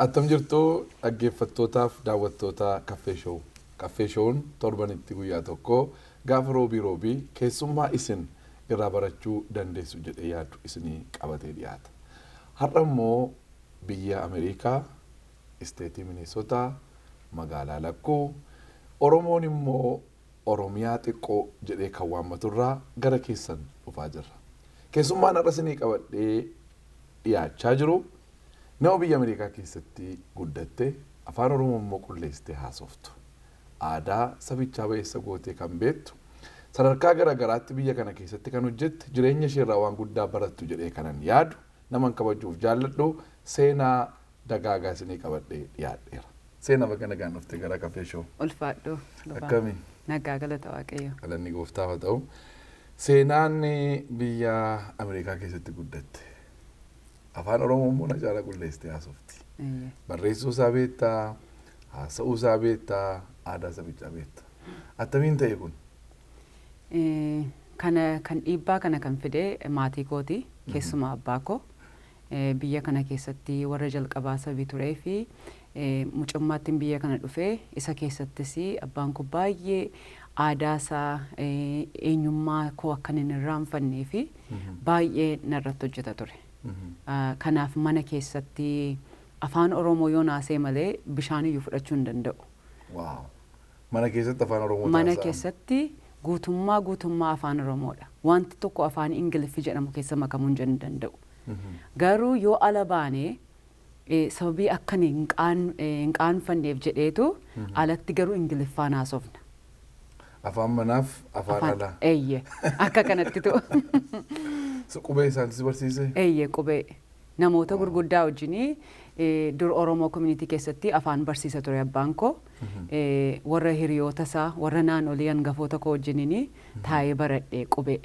Attam jirtu dhaggeeffattootaaf daawwattoota Kaffe Show. Kaffe Show'n torbanitti guyyaa tokko gaafa roobii keessummaa isin irraa barachuu dandeessu jedhee yaadu isinii qabatee dhiyaata. Har'a immoo biyya Ameerikaa, isteetii Minnesota, magaalaa Lakkuu, Oromoon immoo Oromiyaa xiqqoo jedhee kan waammaturraa gara keessan dhufaa jirra. Keessummaan har'a isinii qabadhee dhiyaachaa jiru. Nama biyya Ameerikaa keessatti guddatte afaan Oromoo immoo qulleessitee haasoftu. Aadaa sabichaa ba'eessa gootee kan beektu. Sadarkaa garaagaraatti biyya kana keessatti kan hojjette jireenya ishee irraa waan guddaa barattu jedhee kanan yaadu naman kabajuuf jaalladhu seenaa dagaagaa isinii qabadhee dhiyaadheera. Seenaa bakka nagaan dhuftee gara Kaffe Show. Ulfaadhu. Akkami? Nagaa galata Waaqayyo. Galanni gooftaaf haa ta'u. Seenaan biyya Ameerikaa keessatti guddatte. Afaan Oromoo immoo na caala qulleessitee haasofti. Barreessuu isaa beektaa, haasa'uu isaa beektaa, aadaa sabichaa beektaa. Attamiin ta'e kun? Kan dhiibbaa kana kan fide maatii kooti, keessumaa abbaa koo. Biyya kana keessatti warra jalqabaa sabii turee fi mucummaattiin biyya kana dhufee isa keessattis abbaan koo baay'ee aadaa isaa eenyummaa koo akka hin irraanfannee fi baay'ee narratti hojjeta ture. Kanaaf mana keessatti afaan Oromoo yoo naasee malee bishaan iyyuu fudhachuu hin danda'u. Waaw. Mana keessatti afaan Oromoo Mana keessatti guutummaa afaan Oromoodha. Wanti tokko afaan Ingiliffii jedhamu keessa makamuu hin danda'u. Garuu yoo ala baanee sababii akka hin qaanfanneef jedheetu alatti garuu Ingiliffaan haasofna. Afaan manaaf afaan alaa. Eeyyee akka kanatti ta'u. Qubee isaanis barsiise? Eeyyee qubee. Namoota gurguddaa wajjinii dur Oromoo community keessatti afaan barsiisa ture abbaan koo. Warra hiriyoota isaa warra naannolii hangafoota koo wajjiniin taa'ee baradhee qubee.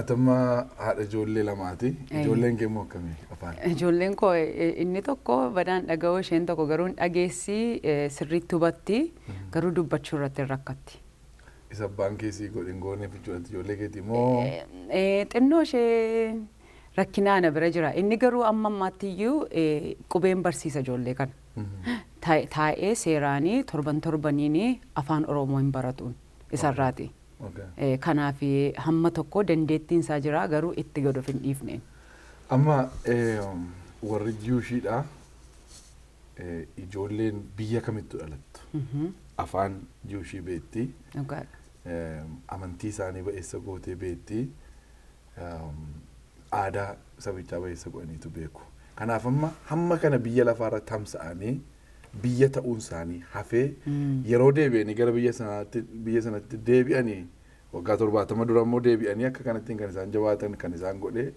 Atamma haadha ijoollee lamaati. Ijoolleen kee immoo akkamii afaan? Ijoolleen koo inni tokko badaan dhaga'uu isheen tokko garuu dhageessi sirriitti hubatti garuu dubbachuu irratti rakkatti. Isa abbaan keessi godhin gooneef ijoollee keetii moo? Xinnoo ishee rakkinaan bira jira. Inni garuu amma ammaattiyyuu qubeen barsiisa ijoollee kana. Taa'ee seeraanii torbaniin afaan Oromoo hin baratuun isarraati. Kanaaf hamma tokko dandeettiin isaa jira garuu itti gad of hin dhiifneen. Amma warri Jiwushiidha ijoolleen biyya kamittu dhalattu? Afaan Jiwushii beekti. Amantii isaanii ba'eessa gootee beekti. Aadaa sabichaa ba'eessa godhaniitu beeku. Kanaaf amma hamma kana biyya lafaarra tamsa'anii biyya ta'uun isaanii hafee yeroo deebi'anii gara biyya sanatti deebi'anii waggaa 70 dura immoo deebi'anii akka kanattiin kan isaan jabaatan kan isaan godhee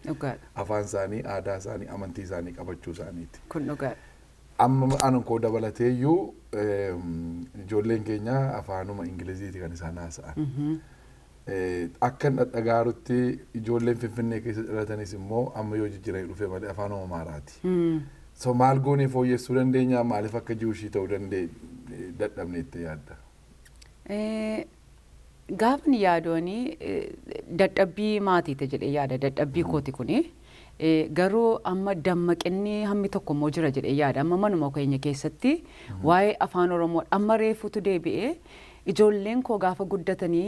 afaan isaanii, aadaa isaanii, amantii isaanii qabachuu isaaniiti. Kun dhugaadha. Amma anan koo dabalateeyyuu ijoolleen keenya afaanuma Ingiliziiti kan isaan haasa'an. Akkan dhagaarutti ijoolleen Finfinnee keessa dhalatanis immoo amma yoo jijjiiranii dhufe malee afaanuma Amaaraati. So maal goonee fooyyessuu dandeenya? Maaliif akka Jiwushii ta'uu dadhabne itti yaadda? Gaafni yaadooni dadhabbii maatiite jedhee yaada. Dadhabbii kooti kuni. Garuu amma dammaqinni hammi tokko immoo jira jedhee yaada. Amma manuma keenya keessatti waa'ee afaan Oromoo amma reefuutu deebi'ee ijoolleen koo gaafa guddatanii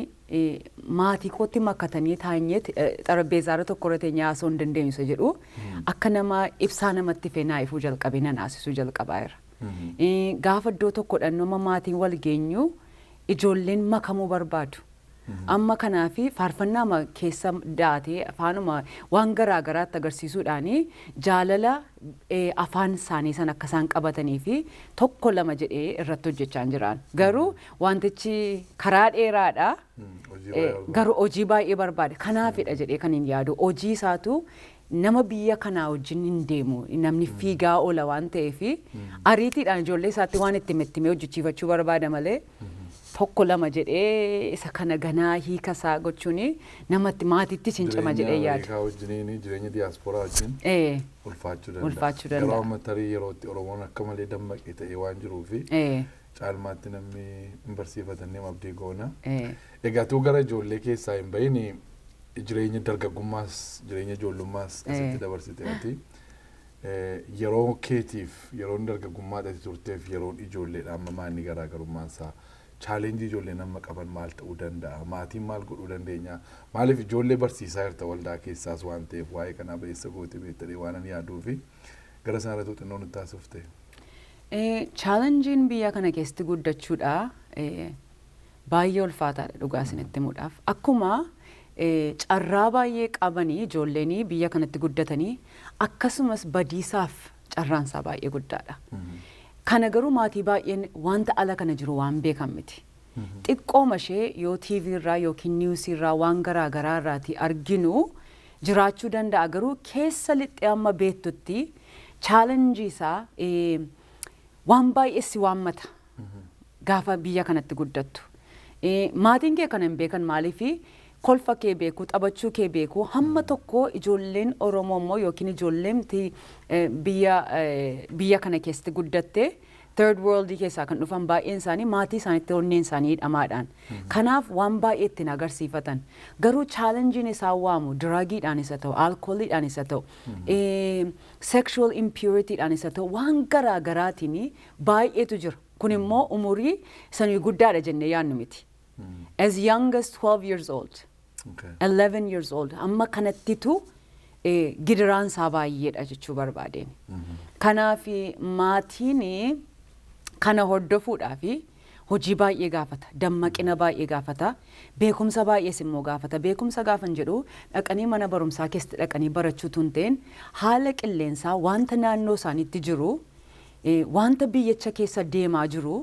maatii kootti makkatanii taa'anyeet xarabbeezaarra tokko irra teenyee haasa'uu hin dandeenyu jedhu akka nama ibsaa namatti feenaa ifuu jalqabee nan haasisuu jalqabaa jira. Gaafa iddoo tokkodhaan nama maatiin wal geenyu ijoolleen makamuu barbaadu. Amma kanaafi faarfannaa keessa daatee afaanuma waan garaagaraatti agarsiisuudhaan jaalala afaan isaanii san akka isaan qabatanii fi tokko lama jedhee irratti hojjechaa jiran. Garuu wantichi karaa dheeraadha. Garuu hojii baay'ee barbaada. Kanaafidha jedhee kan hin yaadu. Hojii isaatu nama biyya kanaa wajjin hin deemu. Namni fiigaa oola waan ta'eef ariitiidhaan ijoollee isaatti waan itti mettimee hojjechiifachuu barbaada malee. Tokko lama jedhee isa kana ganaa hiika isaa gochuun namatti maatittis hin cima jedhee yaada. Jireenya wajjiniin jireenya diyaasporaa wajjin ulfaachuu danda'a. Yeroo amma tarii yerootti Oromoon akka malee dammaqee ta'ee waan jiruufi caalmaatti namni hin barsiifatannee abdii goona. Egaa tuu gara ijoollee keessaa hin bahin jireenya dargaggummaas jireenya ijoollummaas asitti dabarsiteeti. yeroo keetiif yeroo dargaggummaadhaatti turteef yeroo ijoolleedhaan amma maanni garaagarummaan isaa chaalenjii ijoolleen amma qaban maal ta'uu danda'a maatiin maal godhuu dandeenya maaliif ijoollee barsiisaa jirta waldaa keessaas waan ta'eef waa'ee kanaa ba'eessa goote beektadhee waan ani yaaduu fi gara sanarratti xinnoo nutti taasifte. Chaalenjiin biyya kana keessatti guddachuudha baay'ee ulfaataadha dhugaa isinitti himuudhaaf akkuma carraa baay'ee qabanii ijoolleen biyya kanatti guddatanii akkasumas badiisaaf carraansaa baay'ee guddaadha. Kana garuu maatii baay'een wanta ala kana jiru waan beekan miti. Xiqqooma ishee yoo TV irraa yookiin niwusii irraa waan garaa garaa irraati arginu jiraachuu danda'a garuu keessa lixxee amma beektutti chaalenjii isaa waan baay'ee si waammata gaafa biyya kanatti guddattu. Maatiin kee kana hin beekan maaliifi kolfa kee beeku taphachuu kee beeku hamma tokko ijoolleen Oromoo immoo yookiin ijoolleen biyya kana keessatti guddatte third world keessaa kan dhufan baay'een isaanii maatii isaaniitti onneen isaanii hidhamaadhaan. Kanaaf waan baay'ee ittiin agarsiifatan. Garuu chaalenjiin isaan waamu diraagiidhaan isa ta'u, alkooliidhaan isa ta'u, sexual impurityidhaan isa ta'u waan garaa garaatiin baay'eetu jira. Kun immoo umurii sanii guddaadha jennee yaadnu miti. As young as 12 years old, 11 years old, amma kanattitu gidiraan isaa baay'eedha jechuu barbaadeen. Kanaaf maatiin kana hordofuudhaaf hojii baay'ee gaafata, dammaqina baay'ee gaafata, beekumsa baay'ees immoo gaafata. Beekumsa gaafan jedhu dhaqanii mana barumsaa keessatti dhaqanii barachuutu hin ta'in haala qilleensaa wanta naannoo isaaniitti jiru, wanta biyyicha keessa deemaa jiru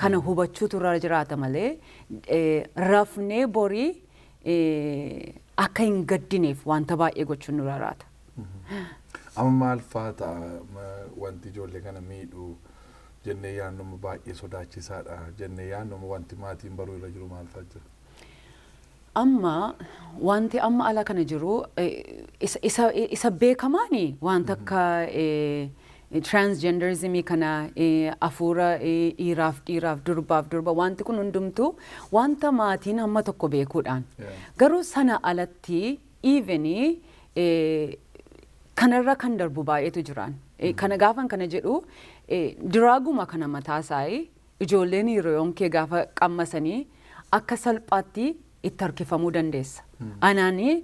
kana hubachuutu irra jiraata malee rafnee borii akka hin gaddineef wanta baay'ee gochuun nurra jiraata. Amma maal fa'aa ta'a wanti ijoollee kana miidhu jennee yaadnu baay'ee sodaachisaadha jennee yaadnu wanti maatiin baruu irra jiru maal fa'aa jira? Amma wanti amma ala kana jiru isa beekamaani wanta akka transgenderismii kana afuura dhiiraaf durba wanti kun hundumtu wanta maatiin amma tokko beekuudhaan garuu sana alatti evenii kanarra kan darbu baay'eetu jiraan. Kana gaafan kana jedhu diraaguma kana mataasaa ijoolleen hiriyoon kee gaafa qammasanii akka salphaatti itti harkifamuu dandeessa. Anaanii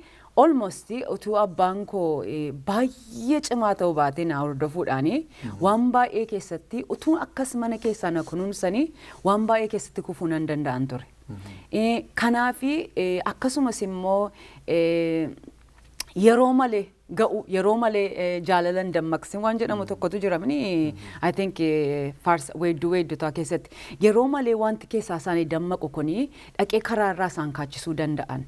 almost utuu abbaan koo baay'ee cimaa ta'uu baatee na hordofuudhaan waan baay'ee keessatti utuu akkas mana keessaa na kunuunsanii waan baay'ee keessatti kufuu nan danda'an ture. Kanaaf akkasumas immoo yeroo malee ga'u yeroo malee jaalalan dammaqsin waan jedhamu tokkotu jira mini I think weedduutaa keessatti yeroo malee wanti keessaa isaanii dammaqu kuni dhaqee karaa irraa isaan kaachisuu danda'an.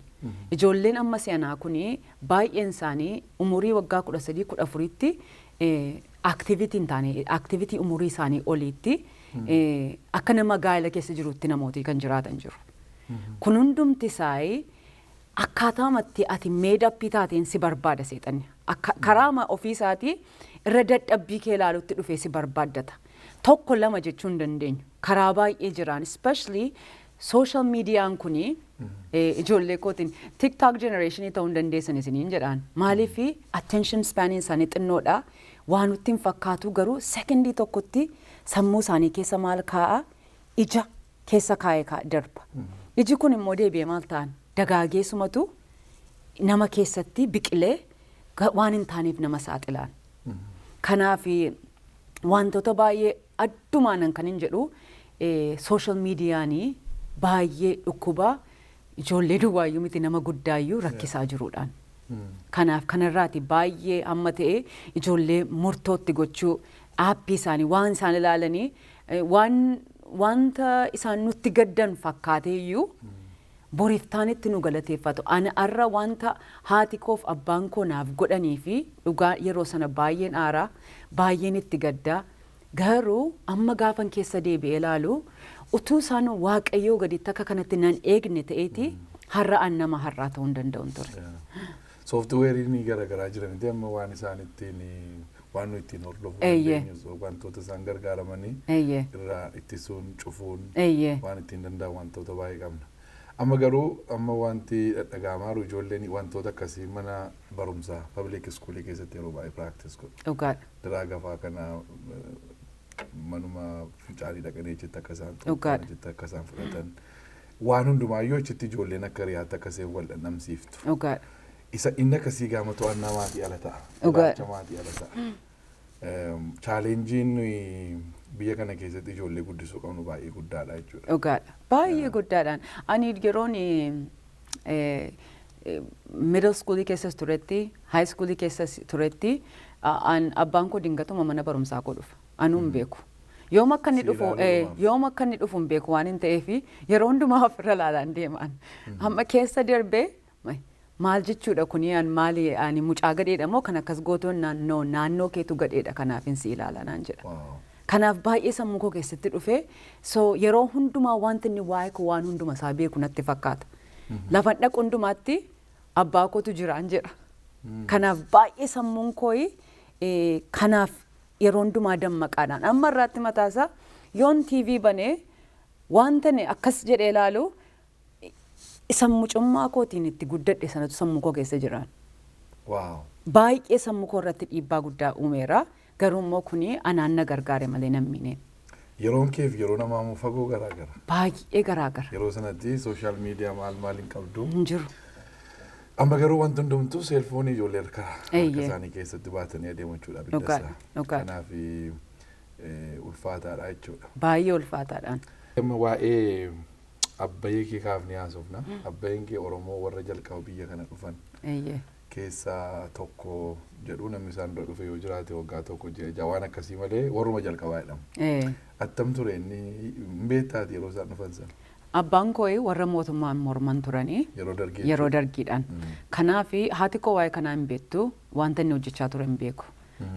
Ijoolleen amma seenaa kuni baay'een isaanii umurii waggaa 13-14tti activity hin taane activity umurii isaanii oliitti akka nama gaa'ela keessa jirutti namooti kan jiraatan jiru. Kun hundumti isaanii akkaataamatti ati meedappii taateen si barbaada seexanni. Karaama ofii isaatii irra dadhabbii kee ilaalutti dhufee si barbaaddata. Tokko lama jechuu hin dandeenyu. Karaa baay'ee jiraan especially social mediaan kuni ijoollee kootiin TikTok generationii ta'uu hin dandeessan isiniin jedhaan. Maaliif attention spaniin isaanii xinnoodha. Waan nutti hin fakkaatu garuu secondii tokkotti sammuu isaanii keessa maal kaa'a ija keessa kaa'ee darba. Iji kun immoo deebi'ee maal ta'an dagaageessumatu nama keessatti biqilee waan hin taaneef nama saaxilaan. Kanaaf wantoota baay'ee addumaanan kan hin jedhu social mediaanii baay'ee dhukkuba ijoollee duwwaayyuu miti nama guddaayyuu rakkisaa jiruudhaan. Kanaaf kanarraati baay'ee amma ta'e ijoollee murtootti gochuu aappii isaanii waan isaan ilaalanii wanta isaan nutti gaddan fakkaateeyyuu boriif taanitti nu galateeffatu. Ani arra wanta haati koof abbaan koo naaf godhanii fi dhugaa yeroo sana baay'een aaraa baay'een itti gaddaa garuu amma gaafan keessa deebi'ee ilaalu utuu isaan waaqayyoo gaditti akka kanatti nan eegne ta'eeti har'a an nama har'aa ta'uu hin danda'u ture. Sooftiweeriin garaagaraa jiran amma waan isaan ittiin waan nuyi ittiin hordofu dandeenyu wantoota isaan gargaaramanii irraa ittisuun cufuun waan ittiin danda'an wantoota baay'ee qabna. Amma garuu amma wanti dhaga'amaa ijoolleen wantoota akkasii mana barumsaa public school keessatti yeroo baay'ee practice godhu. Dhugaadha. Diraagaa fa'aa kana manuma fincaanii dhaqanii jecha akka isaan Dhugaadha. jecha akka isaan fudhatan waan hundumaayyuu achitti ijoolleen akka riyaatti akkasii wal dhandhamsiiftu. Dhugaadha. Isa inni akkasii gaama to'annaa maatii ala ta'a. Dhugaadha. Ilaalcha maatii ala ta'a. Chaalenjiin biyya kana keessatti ijoollee guddisuu qabnu baay'ee guddaadha jechuudha. Dhugaadha. Baay'ee guddaadhaan. Ani yeroon middle schoolii keessas turetti, high schoolii keessas turetti, abbaan koo dingatuma mana barumsaa koo dhufa. Anuu hin beeku. Yoom akka inni dhufu hin beeku waan hin ta'eef yeroo hundumaa ofirra laalaan deemaan. Amma keessa darbee maal jechuudha kuni maali ani mucaa gadheedha moo kan akkas gootoon naannoo keetu gadheedha kanaaf hin si ilaala naan jedha. Kanaaf baay'ee sammuu koo keessatti dhufee yeroo hundumaa wanti inni waa'ee koo waan hunduma isaa beeku natti fakkaata. Lafa dhaqu hundumaatti abbaa kootu jiraan jedha. Kanaaf baay'ee sammuun koo kanaaf yeroo hundumaa dammaqaadhaan amma irraatti mataasaa yoon TV banee wanta akkas jedhee ilaalu mucummaa kootiin itti guddadhe sanatu sammuu koo keessa jiraan. Baay'ee sammuu koo irratti dhiibbaa guddaa uumeera. Garuu immoo kuni anaan na gargaare malee namni. Yeroon keef yeroo namaa fagoo garaagara. Baay'ee garaagara. Yeroo sanatti sooshaal miidiyaa maal hin qabdu. Hin jiru. Amma garuu wanti hundumtuu seelfoonii ijoollee harka isaanii keessatti baatanii adeemachuudha biddasaa. Kanaaf ulfaataadha jechuudha. Baay'ee ulfaataadhaan. Amma waa'ee abbayyee kee kaafnee haasofna. Abbayyeen kee Oromoo warra jalqaba biyya kana dhufan. Keessaa tokko jedhu namni isaan dura dhufe yoo jiraate waggaa tokko jira waan akkasii malee warruma jalqabaa jedhama. Attam ture inni beektaati yeroo isaan dhufan sana. Abbaan koo warra mootummaan morman turanii yeroo dargiidhaan. Kanaaf haati koo waa'ee kanaa hin beektu wanta inni hojjechaa ture hin beeku.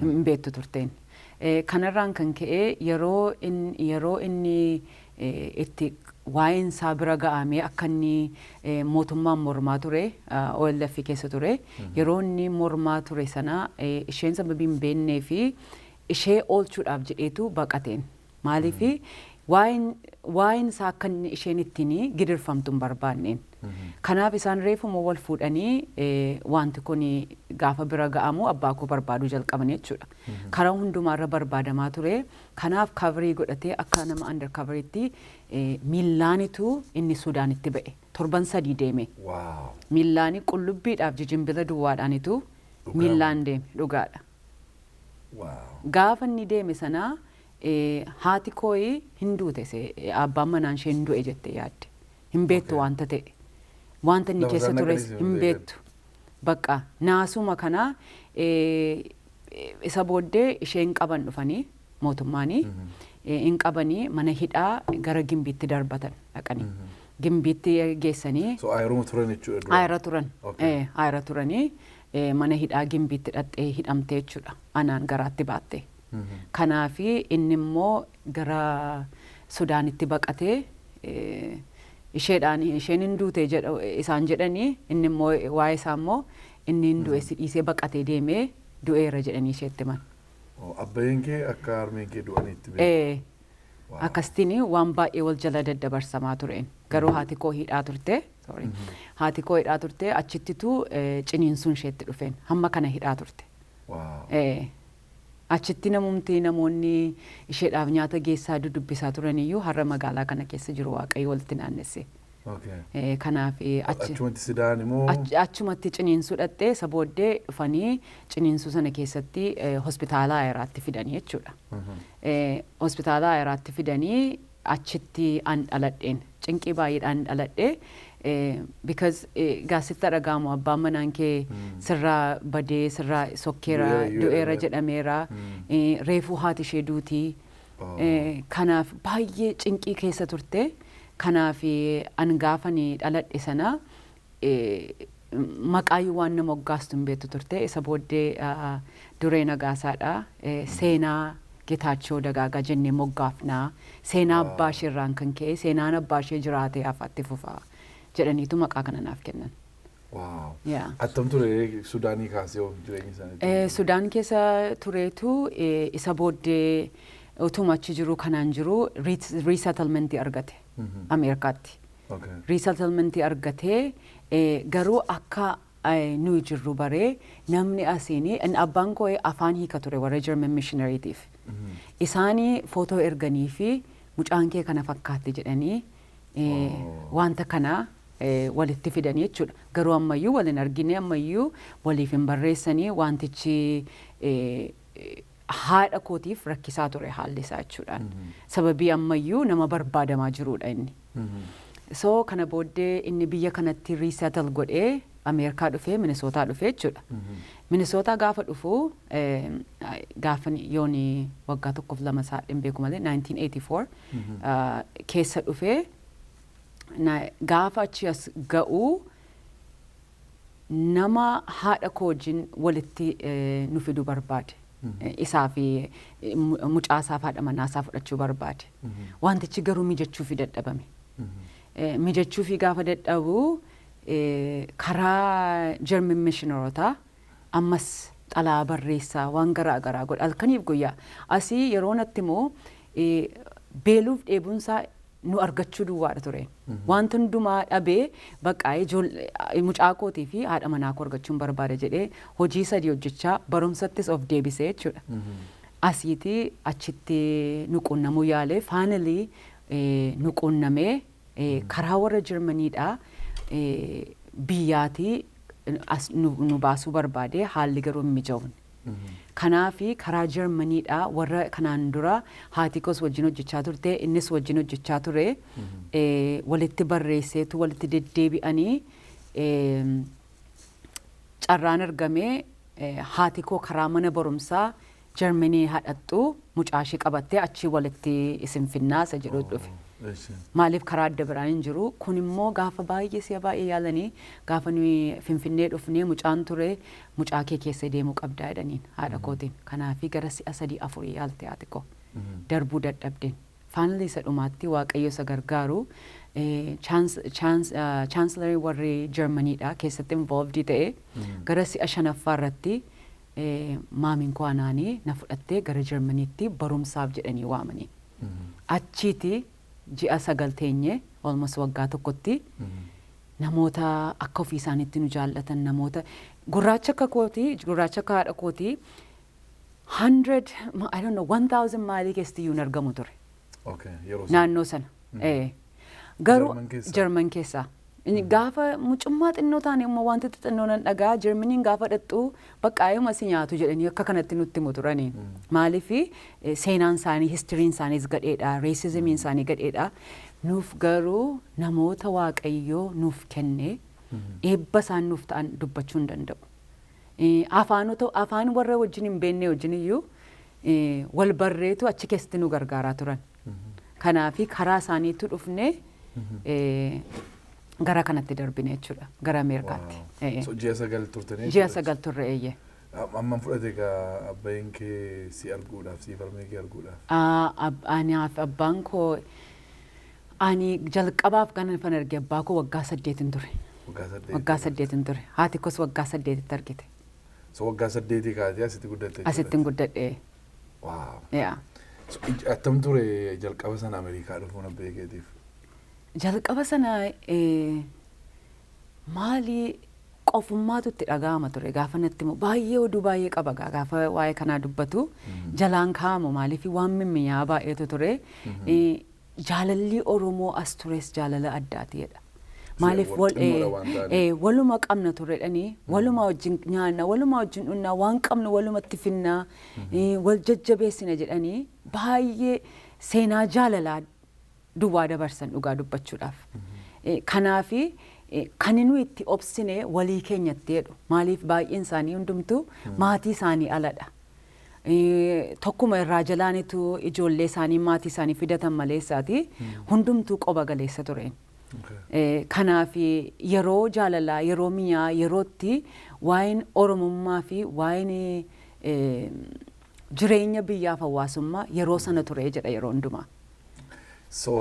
Hin beektu turteen. Kanarraan kan ka'e yeroo inni itti waa'een isaa bira ga'amee akka inni mootummaan mormaa ture OLF keessa ture yeroo inni mormaa ture sana isheen sababii hin beeknee fi ishee oolchuudhaaf jedheetu baqateen maaliif waa'een isaa akka isheen ittiin gidirfamtu hin barbaanneen. Kanaaf isaan reefuma wal fuudhanii wanti kun gaafa bira ga'amu abbaa koo barbaaduu jalqaban jechuudha. Karaa hundumaarra barbaadamaa ture. Kanaaf kaverii godhatee akka nama under kaveriitti miillaanitu inni Suudaanitti ba'e. Torban 3 deeme. Miillaani qullubbiidhaaf jijimbila duwwaadhaanitu miillaan deeme dhugaadha. Gaafa inni deeme sana haati koo hin duute abbaan manaan ishee hin du'e jettee yaadde. Hin beektu wanta ta'e. Wanta inni keessa tures hin beektu. Bakka naasuma kana isa booddee isheen qaban dhufanii mootummaanii hin qabanii mana hidhaa gara Gimbiitti darbatan dhaqanii. Gimbiitti geessanii. Ayiruma turan jechuudha. Ayira turan. Ayira turanii mana hidhaa Gimbiitti dhaqxee hidhamtee jechuudha. Anaan garaatti baatte. Kanaaf inni immoo gara Sudaanitti baqatee isheen hin duute isaan jedhanii inni immoo waa'ee isaa immoo inni hin du'e si dhiisee baqatee deemee du'eera jedhanii isheetti himan. Abbayyeen kee akka harmeen kee du'aniitti beeku. Akkasitiin waan baay'ee wal jala daddabarsamaa tureen garuu haati koo hidhaa turte. Haati koo hidhaa turte achittitu ciniinsuun isheetti dhufeen hamma kana hidhaa turte. Achitti namoonni isheedhaaf nyaata geessaa dudubbisaa turaniyyuu har'a magaalaa kana keessa jiru waaqayyo walitti naannesse. Kanaaf achumatti sidaan immoo achumatti ciniinsuu dhattee isa booddee dhufanii ciniinsuu sana keessatti hospitaala Ayiraatti fidanii jechuudha. Hospitaala Ayiraatti fidanii achitti an dhaladheen cinqii baay'eedhaan dhaladhee. Because gaasitti dhagaamu abbaan manaan kee sirraa badee sirraa sokkeera du'eera jedhameera reefuu haati ishee duutii kanaaf baay'ee cinqii keessa turte kanaaf an gaafanii dhaladhe sana maqaayyuu waan nama moggaastu hin beektu turte isa booddee duree nagaasaadha seenaa Getaachoo Dagaagaa jennee moggaafnaa seenaa abbaa isheerraan kan ka'e seenaan abbaa ishee jiraatee hafaatti fufaa. jedhaniitu maqaa kana naaf kennan. Attam ture Sudaanii kaasee jireenya isaanii? Sudaan keessa tureetu isa booddee utuma achi jiru kanaan jiru resettlementii argate Ameerikaatti. Resettlement argatee garuu akka nuyi jirru baree namni asiini abbaan koo afaan hiika ture warra German missionarytiif. Isaanii footoo erganii fi mucaan kee kana fakkaatti jedhanii wanta kana walitti fidanii jechuudha. Garuu ammayyuu waliin argine ammayyuu waliif hin barreessanii wantichi haadha kootiif rakkisaa ture haalli isaa jechuudhaan. Sababii ammayyuu nama barbaadamaa jirudha inni. So kana booddee inni biyya kanatti resettle godhee Ameerikaa dhufee Minisootaa dhufee jechuudha. Minisootaa gaafa dhufu gaafa yooni waggaa 1-2 isaa beeku malee 1984 keessa dhufee gaafa achi as ga'u nama haadha koo wajjin walitti nu fiduu barbaade. Isaa fi mucaasaa fi haadha manaasaa fudhachuu barbaade. Wantichi garuu mijachuu fi dadhabame. Mijachuu fi gaafa dadhabu karaa German missionaroota ammas xalaa barreessaa waan garaa garaa godha. Halkaniif guyyaa asii yeroo natti immoo beeluuf dheebuunsaa nu argachuu duwwaadha ture. Wanta hundumaa dhabee baqqaa'ee mucaa kootii fi haadha manaa koo argachuun barbaada jedhee hojii 3 hojjechaa barumsattis of deebisee jechuudha. Asiitii achitti nu quunnamuu yaalee finally nu quunnamee karaa warra Jarmaniidhaa biyyaatii nu baasuu barbaade haalli garuu hin mijawne. Kanaafi karaa Jarmaniidhaa warra kanaan dura haati koos wajjin hojjechaa turte innis wajjin hojjechaa ture walitti barreesseetu walitti deddeebi'anii carraan argamee haati koo karaa mana barumsaa Jarmanii hadhattu mucaashii qabattee achii walitti isin finnaasa jedhu dhufe. Maaliif karaa adda biraan hin jiru kun immoo gaafa baay'ee si'a baay'ee yaalanii gaafa nuyi Finfinnee dhufnee mucaan ture mucaa kee keessa deemuu qabdaa jedhaniin haadha kootiin kanaafi gara si'a 3-4 yaalte haati koo darbuu dadhabdeen finally isa dhumaatti waaqayyo isa gargaaru chancellor warri Germaniidha keessatti involved ta'e gara si'a 5ffaa irratti maamiin koo anaanii na fudhattee gara Germaniitti barumsaaf jedhanii waamanii achiiti ji'a 9 teenye almost waggaa tokkotti namoota akka ofii isaaniitti nu jaallatan namoota gurraacha akka kooti gurraacha akka haadha kooti 100 I don't know 1000 mailii keessatti iyyuu argamu ture. Naannoo sana garuu Jarman keessaa gaafa mucummaa xinnoo taane immoo wanti xinnoo nan dhagaa Jarmaniin gaafa dhattu baqqaayuma si nyaatu jedhanii akka kanatti nutti himu turaniin maaliif seenaan isaanii histiriin isaaniis gadheedha reesizimiin isaanii gadheedha nuuf garuu namoota waaqayyoo nuuf kenne eebba isaan nuuf ta'an dubbachuu hin danda'u afaan warra wajjin hin beekne wajjin iyyuu wal barreetu achi keessatti nu gargaaraa turan kanaafi karaa isaaniitu dhufne gara kanatti darbine jechuudha gara Ameerikaatti. Ji'a 9 turtanii? Ji'a 9 turre eeyyee. Amma fudhate egaa abbaan kee si arguudhaaf si falmee kee arguudhaaf? Anaaf abbaan koo ani jalqabaaf kan fan arge abbaa koo waggaa 8 ture. Waggaa 8 ture. Haati koos waggaa 8 argite. So waggaa 8 kaatee asitti guddatte? Asitti guddatte. Waaw. Yaa. Attam ture jalqaba sana Ameerikaa dhufuun abbaa keetiif? Jalqaba sana maali qofummaatu itti dhaga'ama ture gaafa natti baay'ee oduu baay'ee qaba gaafa waa'ee kanaa dubbatu jalaan kaa'amu maaliif waan mimmiyaa baay'eetu ture jaalalli Oromoo as tures jaalala addaatiidha. Maaliif waluma qabna turedhanii waluma wajjin nyaanna waluma wajjin dhunnaa waan qabnu walumatti finnaa wal jajjabeessina jedhanii baay'ee seenaa jaalalaa duwwaa dabarsan dhugaa dubbachuudhaaf. Kanaafi kan nuyi itti obsine walii keenyatti jedhu maaliif baay'een isaanii hundumtu maatii isaanii aladha. Tokkuma irraa jalaanitu ijoollee isaanii maatii isaanii fidatan maleessaati hundumtuu qoba galeessa tureen. Kanaafi yeroo jaalalaa yeroo miyaa yerootti waa'een Oromummaa fi waa'een jireenya biyyaaf hawaasummaa yeroo sana ture jedha yeroo hundumaa. So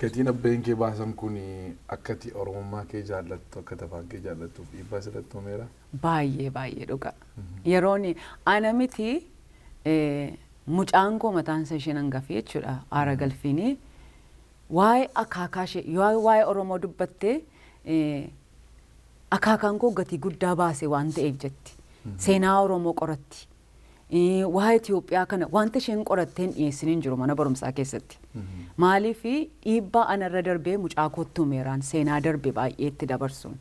gatiin abbaan kee baasan kun akkati Oromummaa kee jaallattu akka afaan kee jaallattuuf dhiibbaa sirratti uumeera? Baay'ee dhugaa. Yeroon ana miti mucaan koo mataan isaa isheen hangafee jechuudha aara galfiini waa'ee akaakaa ishee yoo waa'ee Oromoo dubbattee akaakaan koo gatii guddaa baase waan ta'eef jetti. Seenaa Oromoo qoratti. Waa'ee Itoophiyaa kana wanta isheen qoratteen dhiyeessiniin jiru mana barumsaa keessatti. Maaliif dhiibbaa anarra darbee mucaa kottuu meeraan seenaa darbe baay'ee itti dabarsuun.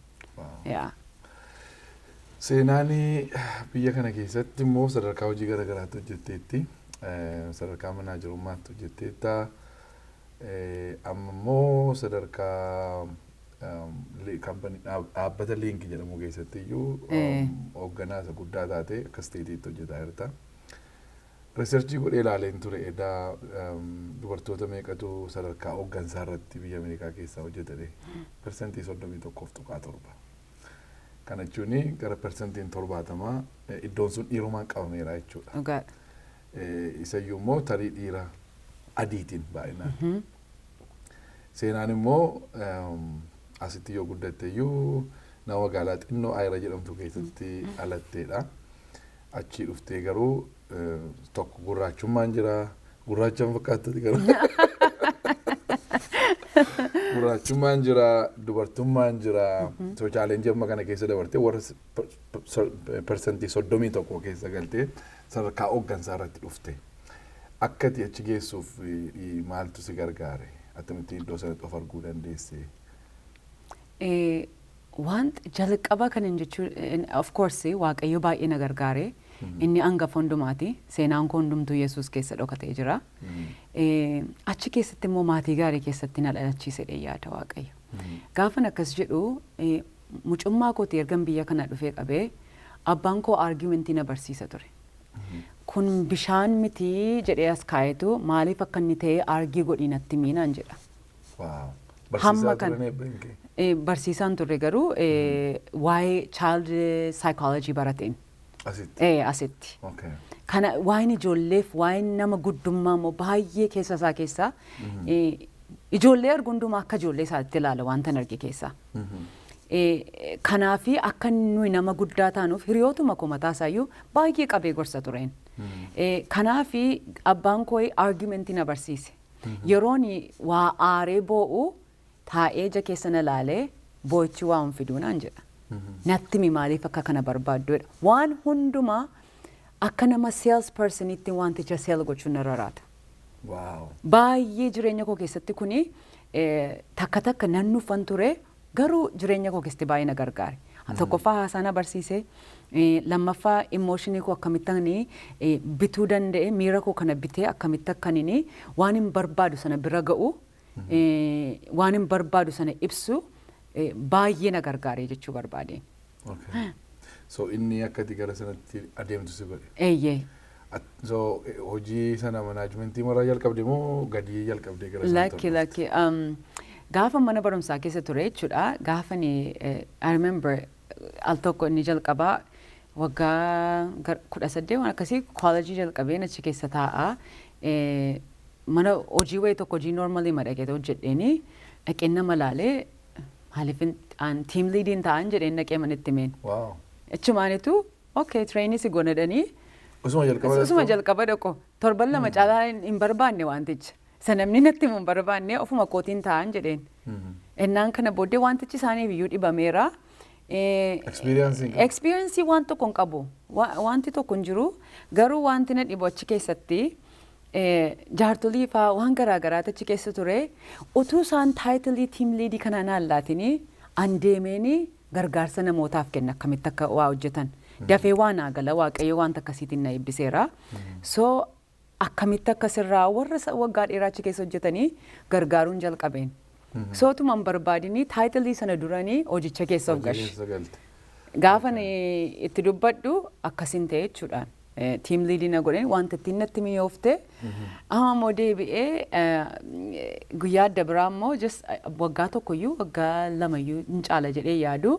Seenaan biyya kana keessatti immoo sadarkaa hojii garaagaraatti hojjetteetti. Sadarkaa manaajirummaatti hojjetteetta. Amma immoo sadarkaa dhaabbata liinkii jedhamu keessatti iyyuu hoogganaa isa guddaa taate akka isteetiitti hojjetaa jirta. Riisarchii godhee ilaaleen ture edaa dubartoota meeqatu sadarkaa hooggansaa irratti biyya Ameerikaa keessaa hojjetame persentii 31.7. Kana jechuun gara persentiin 70 iddoon sun dhiirumaan qabameera jechuudha. Isayyuu immoo tarii dhiira adiitiin baay'inaan. Seenaan immoo asitti yoo guddatte iyyuu nama magaalaa xinnoo Ayira jedhamtu keessatti alatteedha. Achii dhuftee garuu tokko gurraachummaan jira. Gurraachaan fakkaatatti garuu. Gurraachummaan jira, dubartummaan jira. So challenge amma kana keessa dabartee warra persentii 31 keessa galtee sadarkaa hooggansaa irratti dhufte. Akkati achi geessuuf maaltu si gargaare? Attamitti iddoo sanatti of arguu dandeesse? Want jalqaba kan jechuun of course Waaqayyo baay'ee na gargaare. Inni hangafa hundumaati. Seenaan koo hundumtuu Yesuus keessa dhokatee jira. Achi keessatti immoo maatii gaarii keessatti na dhalachiisedhe yaada Waaqayyo. Gaafan akkas jedhu mucummaa kooti ergan biyya kana dhufee qabee abbaan koo argumentii na barsiisa ture. Kun bishaan miti jedhee as kaayetu maaliif akka inni ta'e argii godhii natti miinaan jedha. Hamma kan barsiisaan turre garuu waa'ee child psychology barateen. Asitti. Kana waa'een ijoolleef waa'een nama guddummaa immoo baay'ee keessa isaa keessaa ijoollee argu hundumaa akka ijoollee isaatti ilaala wanta arge keessaa. Kanaafi akka nuyi nama guddaa taanuuf hiriyootuma koo mataa isaayyuu baay'ee qabee gorsa tureen. Kanaafi abbaan koo argumentii na barsiise. Yeroon waa aaree boo'u taa'ee ija keessa na laalee boo'ichi waa hin fiduu naan jedha. Natti mi maaliif akka kana barbaadduudha. Waan hundumaa akka nama sales personitti wanticha sell gochuun narra raata. Baay'ee jireenya koo keessatti kuni takka takka nan nuufan ture garuu jireenya koo keessatti baay'ee na gargaare. Tokkoffaa haasaa na barsiise. Lammaffaa emotionii koo akkamittan bituu danda'e miira koo kana bitee akkamitti akkanini waan hin barbaadu sana bira ga'u waan hin barbaadu sana ibsu baay'ee na gargaaree jechuu barbaade. So inni akkati gara sanatti adeemtu si godhe. Eeyyee. So hojii sana manaajimentii maraa jalqabde moo gadii jalqabde gara sanatti? Lakki. Gaafa mana barumsaa keessa ture jechuudha. Gaafa I remember al tokko inni jalqabaa waggaa 18 waan akkasii koolejii jalqabeen achi keessa taa'aa. Mana hojii wayii tokko hojii normally madaqee hojjedheeni dhaqeen nama laalee maaliif team leading ta'an jedheen dhaqee manitti meen. Achumaanitu okay training si godhanii usuma jalqaba dhaqo torban lama caalaa hin barbaanne wanticha. Sanamni natti hin barbaanne ofuma kootiin ta'an jedheen. Ennaan kana booddee wantichi isaaniif iyyuu dhibameera. Experience waan tokko hin qabu. Wanti tokko hin jiru garuu wanti na dhibu achi keessatti jaartolii faa waan garaagaraatu achi keessa ture. Utuu isaan taayitilii tiim liidii kanaan haallaatini an deemeeni gargaarsa namootaaf kenna akkamitti akka waa hojjetan. Dafee waan agala Waaqayyo wanta akkasiitiin na eebbiseera. So akkamitti akkasirraa warra waggaa dheeraa achi keessa hojjetanii gargaaruun jalqabeen. Sootumaan barbaadini taayitilii sana duranii hojicha keessa of gashi. Gaafan itti dubbadhu akkasin ta'e jechuudhaan. Team leading na godheen wanta ittiin natti mi'oofte amma immoo deebi'ee guyyaa adda biraa immoo waggaa tokkoyyuu waggaa lamayyuu hin caala jedhee yaadu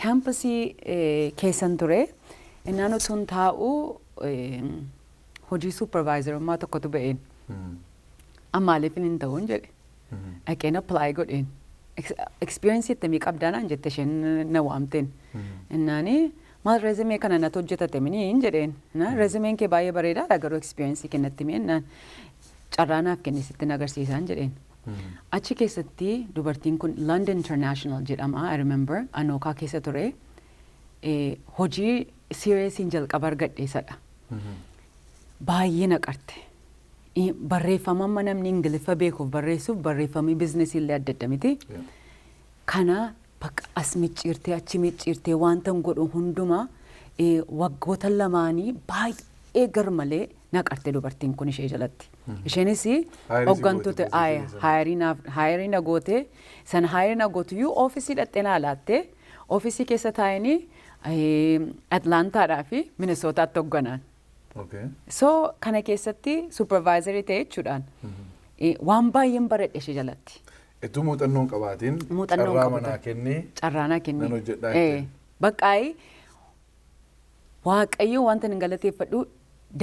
kaampasii keessan ture innaan osoo hin taa'u hojii supervisorummaa tokkotu ba'een ammaaliif hin ta'uun jedhe dhaqeen apply godheen experience ittamii qabdaanaan jette isheen na waamteen innaanii maal resume kana natti hojjetate miniin jedheen resumeen kee baay'ee bareedaadha garuu experience kennatti mi'ennaan carraanaaf kennisitti agarsiisaan jedheen Achi keessatti dubartiin kun London International jedhama, I remember, Anookaa keessa ture. Hojii seriesiin jalqaba argadheessadha. Baay'ee naqarte. Barreeffama amma namni Ingiliffa beekuuf barreessuuf barreeffamii biizinesii illee adda adda miti. Kana bakka as micciirtee achi micciirtee wanta godhu hundumaa waggoota lamaanii baay'ee garmalee naqarte dubartiin kun ishee jalatti. Isheenis hooggantoota haayiriina goote sana haayiriina gootuyyuu oofisii dhaqxee laalaatte oofisii keessa taa'anii Atlaantaadhaa fi Minisootaatti hoogganan. So kana keessatti supervisorii ta'e jechuudhaan waan baay'een baradhe ishee jalatti. Etuu muuxannoon qabaatiin carraa manaa kennee carraanaa kennee nan hojjedhaa jettee. Baqqaayi Waaqayyo wanta hin galateeffadhu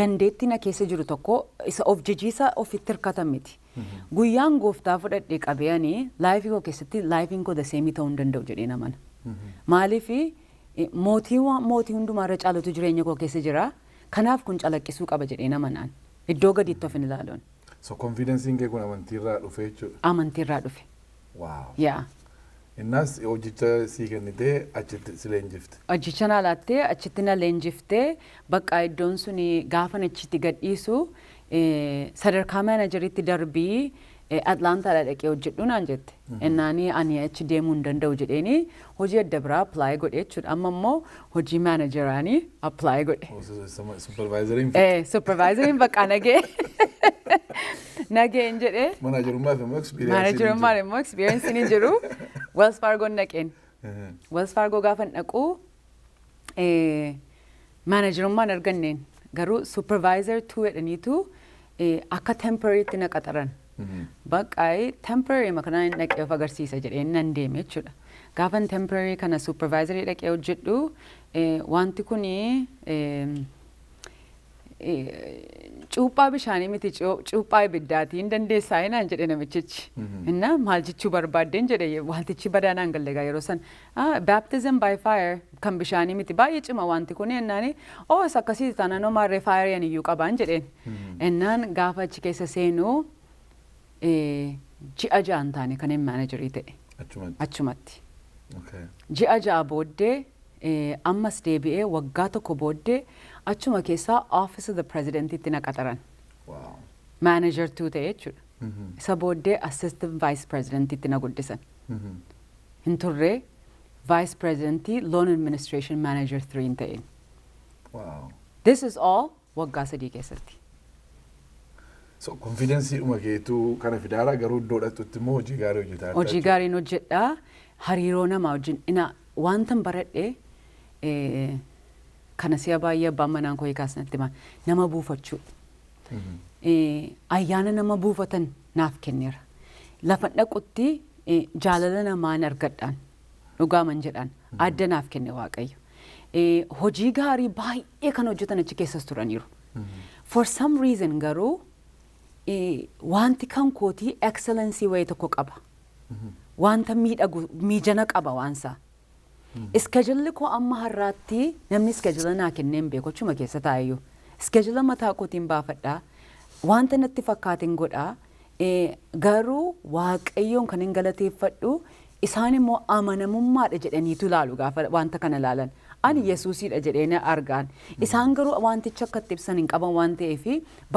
dandeettii na keessa jiru tokko isa of jijiisa ofitti hirkatan miti. Guyyaan gooftaa fudhadhee qabeeyanii laayifii koo keessatti laayifiin koo daseemii ta'uu hin danda'u jedhee namana. Maaliifi mootii hundumaarra caalatu jireenya koo keessa jira. Kanaaf kun calaqqisuu qaba jedhee namanaan. Iddoo gadiitti of hin ilaaluun. So konfiidensiin kee kun amantiirraa dhufe jechuudha? Amantiirraa dhufe. Waaw. Yaa. Innas hojicha sii kennitee achitti si leenjifte? Hojicha na laattee achitti na leenjiftee bakka iddoon suni gaafa achitti gadhiisu sadarkaa maanajeriitti darbii Atlaantaadhaa dhaqee hojjedhu naan jette. Ennaanii ani achi deemuu hin danda'u jedheeni hojii adda biraa apply godhe jechuudha. Amma immoo hojii maanajeraanii apply godhe. Supervisoriin? Supervisoriin bakka nagee. Nageen jedhee. Maanajerummaaf immoo experience. Maanajerummaan immoo experience ni jiru. Wells Fargo naqeen. Wells Fargo gaafa dhaqu maanajerummaan arganneen garuu supervisor 2 jedhaniitu akka temporarytti na qaxaran. Baqqaayi temporary makanaan dhaqee of agarsiisa jedhee nan deeme jechuudha. Gaafan temporary kana supervisorii dhaqee hojjedhu wanti kuni cuuphaa bishaanii miti cuuphaa ibiddaatiin dandeessaa naan jedhe namichichi. Inna maal jechuu barbaaddeen jedhe wantichi badaa naan galleegaa yeroo san baptism by fire kan bishaanii miti baay'ee cima wanti kuni ennaani isa akkasii taanaan maarree faayiriyan iyyuu qabaan jedheen. Ennaan gaafa achi keessa seenuu ji'a ja'an taane kanneen maanajerii ta'e. Achumatti. Ji'a ja'a booddee ammas deebi'ee waggaa tokko booddee achuma keessaa office of the presidentitti na qaxaran. Manager 2 ta'e jechuudha. Isa booddee assistant vice presidentitti na guddisan. Hin turree vice presidentii loan administration manager 3 ta'een. This is all waggaa 3 keessatti. So konfiidensii dhuma keetuu kana fidaara garuu iddoo dhaqxutti immoo hojii gaarii hojjetaa. Hojii gaariin hojjedhaa hariiroo namaa wajjin wantan baradhe kana si'a baay'ee abbaan manaan koo kaasnatti himan nama buufachuu. Ayyaana nama buufatan naaf kenneera. Lafa dhaqutti jaalala namaan argadhaan dhugaaman jedhaan adda naaf kenne Waaqayyo. Hojii gaarii baay'ee kan hojjetan achi keessas turaniiru. For some reason garuu wanti kan kootii excellency wayii tokko qaba. Wanta miidhagu miijana qaba waansaa. Iskajilli koo amma har'aatti namni iskajila naa kenneen beeku achuma keessa taa'eyyuu. Iskajila mataa kootiin baafadhaa. Wanta natti fakkaatiin godhaa. Garuu Waaqayyoon kan hin galateeffadhu isaan immoo amanamummaadha jedhaniitu ilaalu gaafa wanta kana ilaalan. Ani Yesuusiidha jedhee argaan. Isaan garuu wanticha akka itti ibsan hin qaban waan ta'eef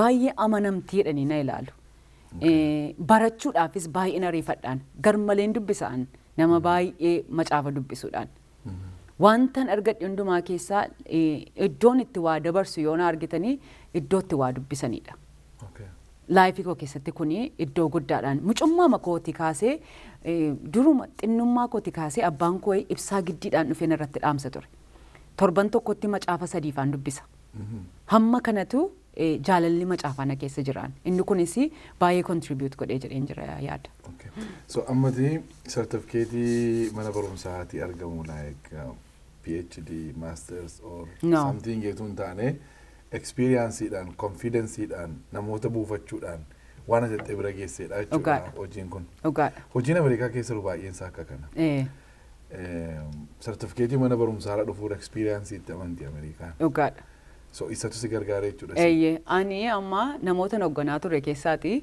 baay'ee amanamtiidhanii na ilaalu. Barachuudhaafis baay'ee na ariifadhaan. Garmaleen dubbisaan nama baay'ee macaafa dubbisuudhaan. Wantan argadhe hundumaa keessaa iddoon itti waa dabarsu yoo na argitanii iddoo itti waa dubbisanidha. Laayifii koo keessatti kuni iddoo guddaadhaan mucummaa makootii kaasee duruma xinnummaa kootii kaasee abbaan koo ibsaa giddiidhaan dhufee irratti dhaamsa ture. Torban tokkotti macaafa 3 dubbisa. Hamma kanatu jaalalli macaafaa na keessa jiraan. Inni kunis baay'ee contribute godhee jedheen jira yaada. So ammati certificateii mana barumsaati argamu like PhD, masters or something yetuun taane experienceidhaan, confidenceidhaan, namoota buufachuudhaan waan asirratti bira geessedha jechuudha hojiin kun. Hojiin Ameerikaa keessa baay'een isaa akka kana. Certificateii mana barumsaarra dhufuudha experienceetti amantii Ameerikaan. So isatu si gargaara jechuudha. Ani amma namoota hoogganaa ture keessaati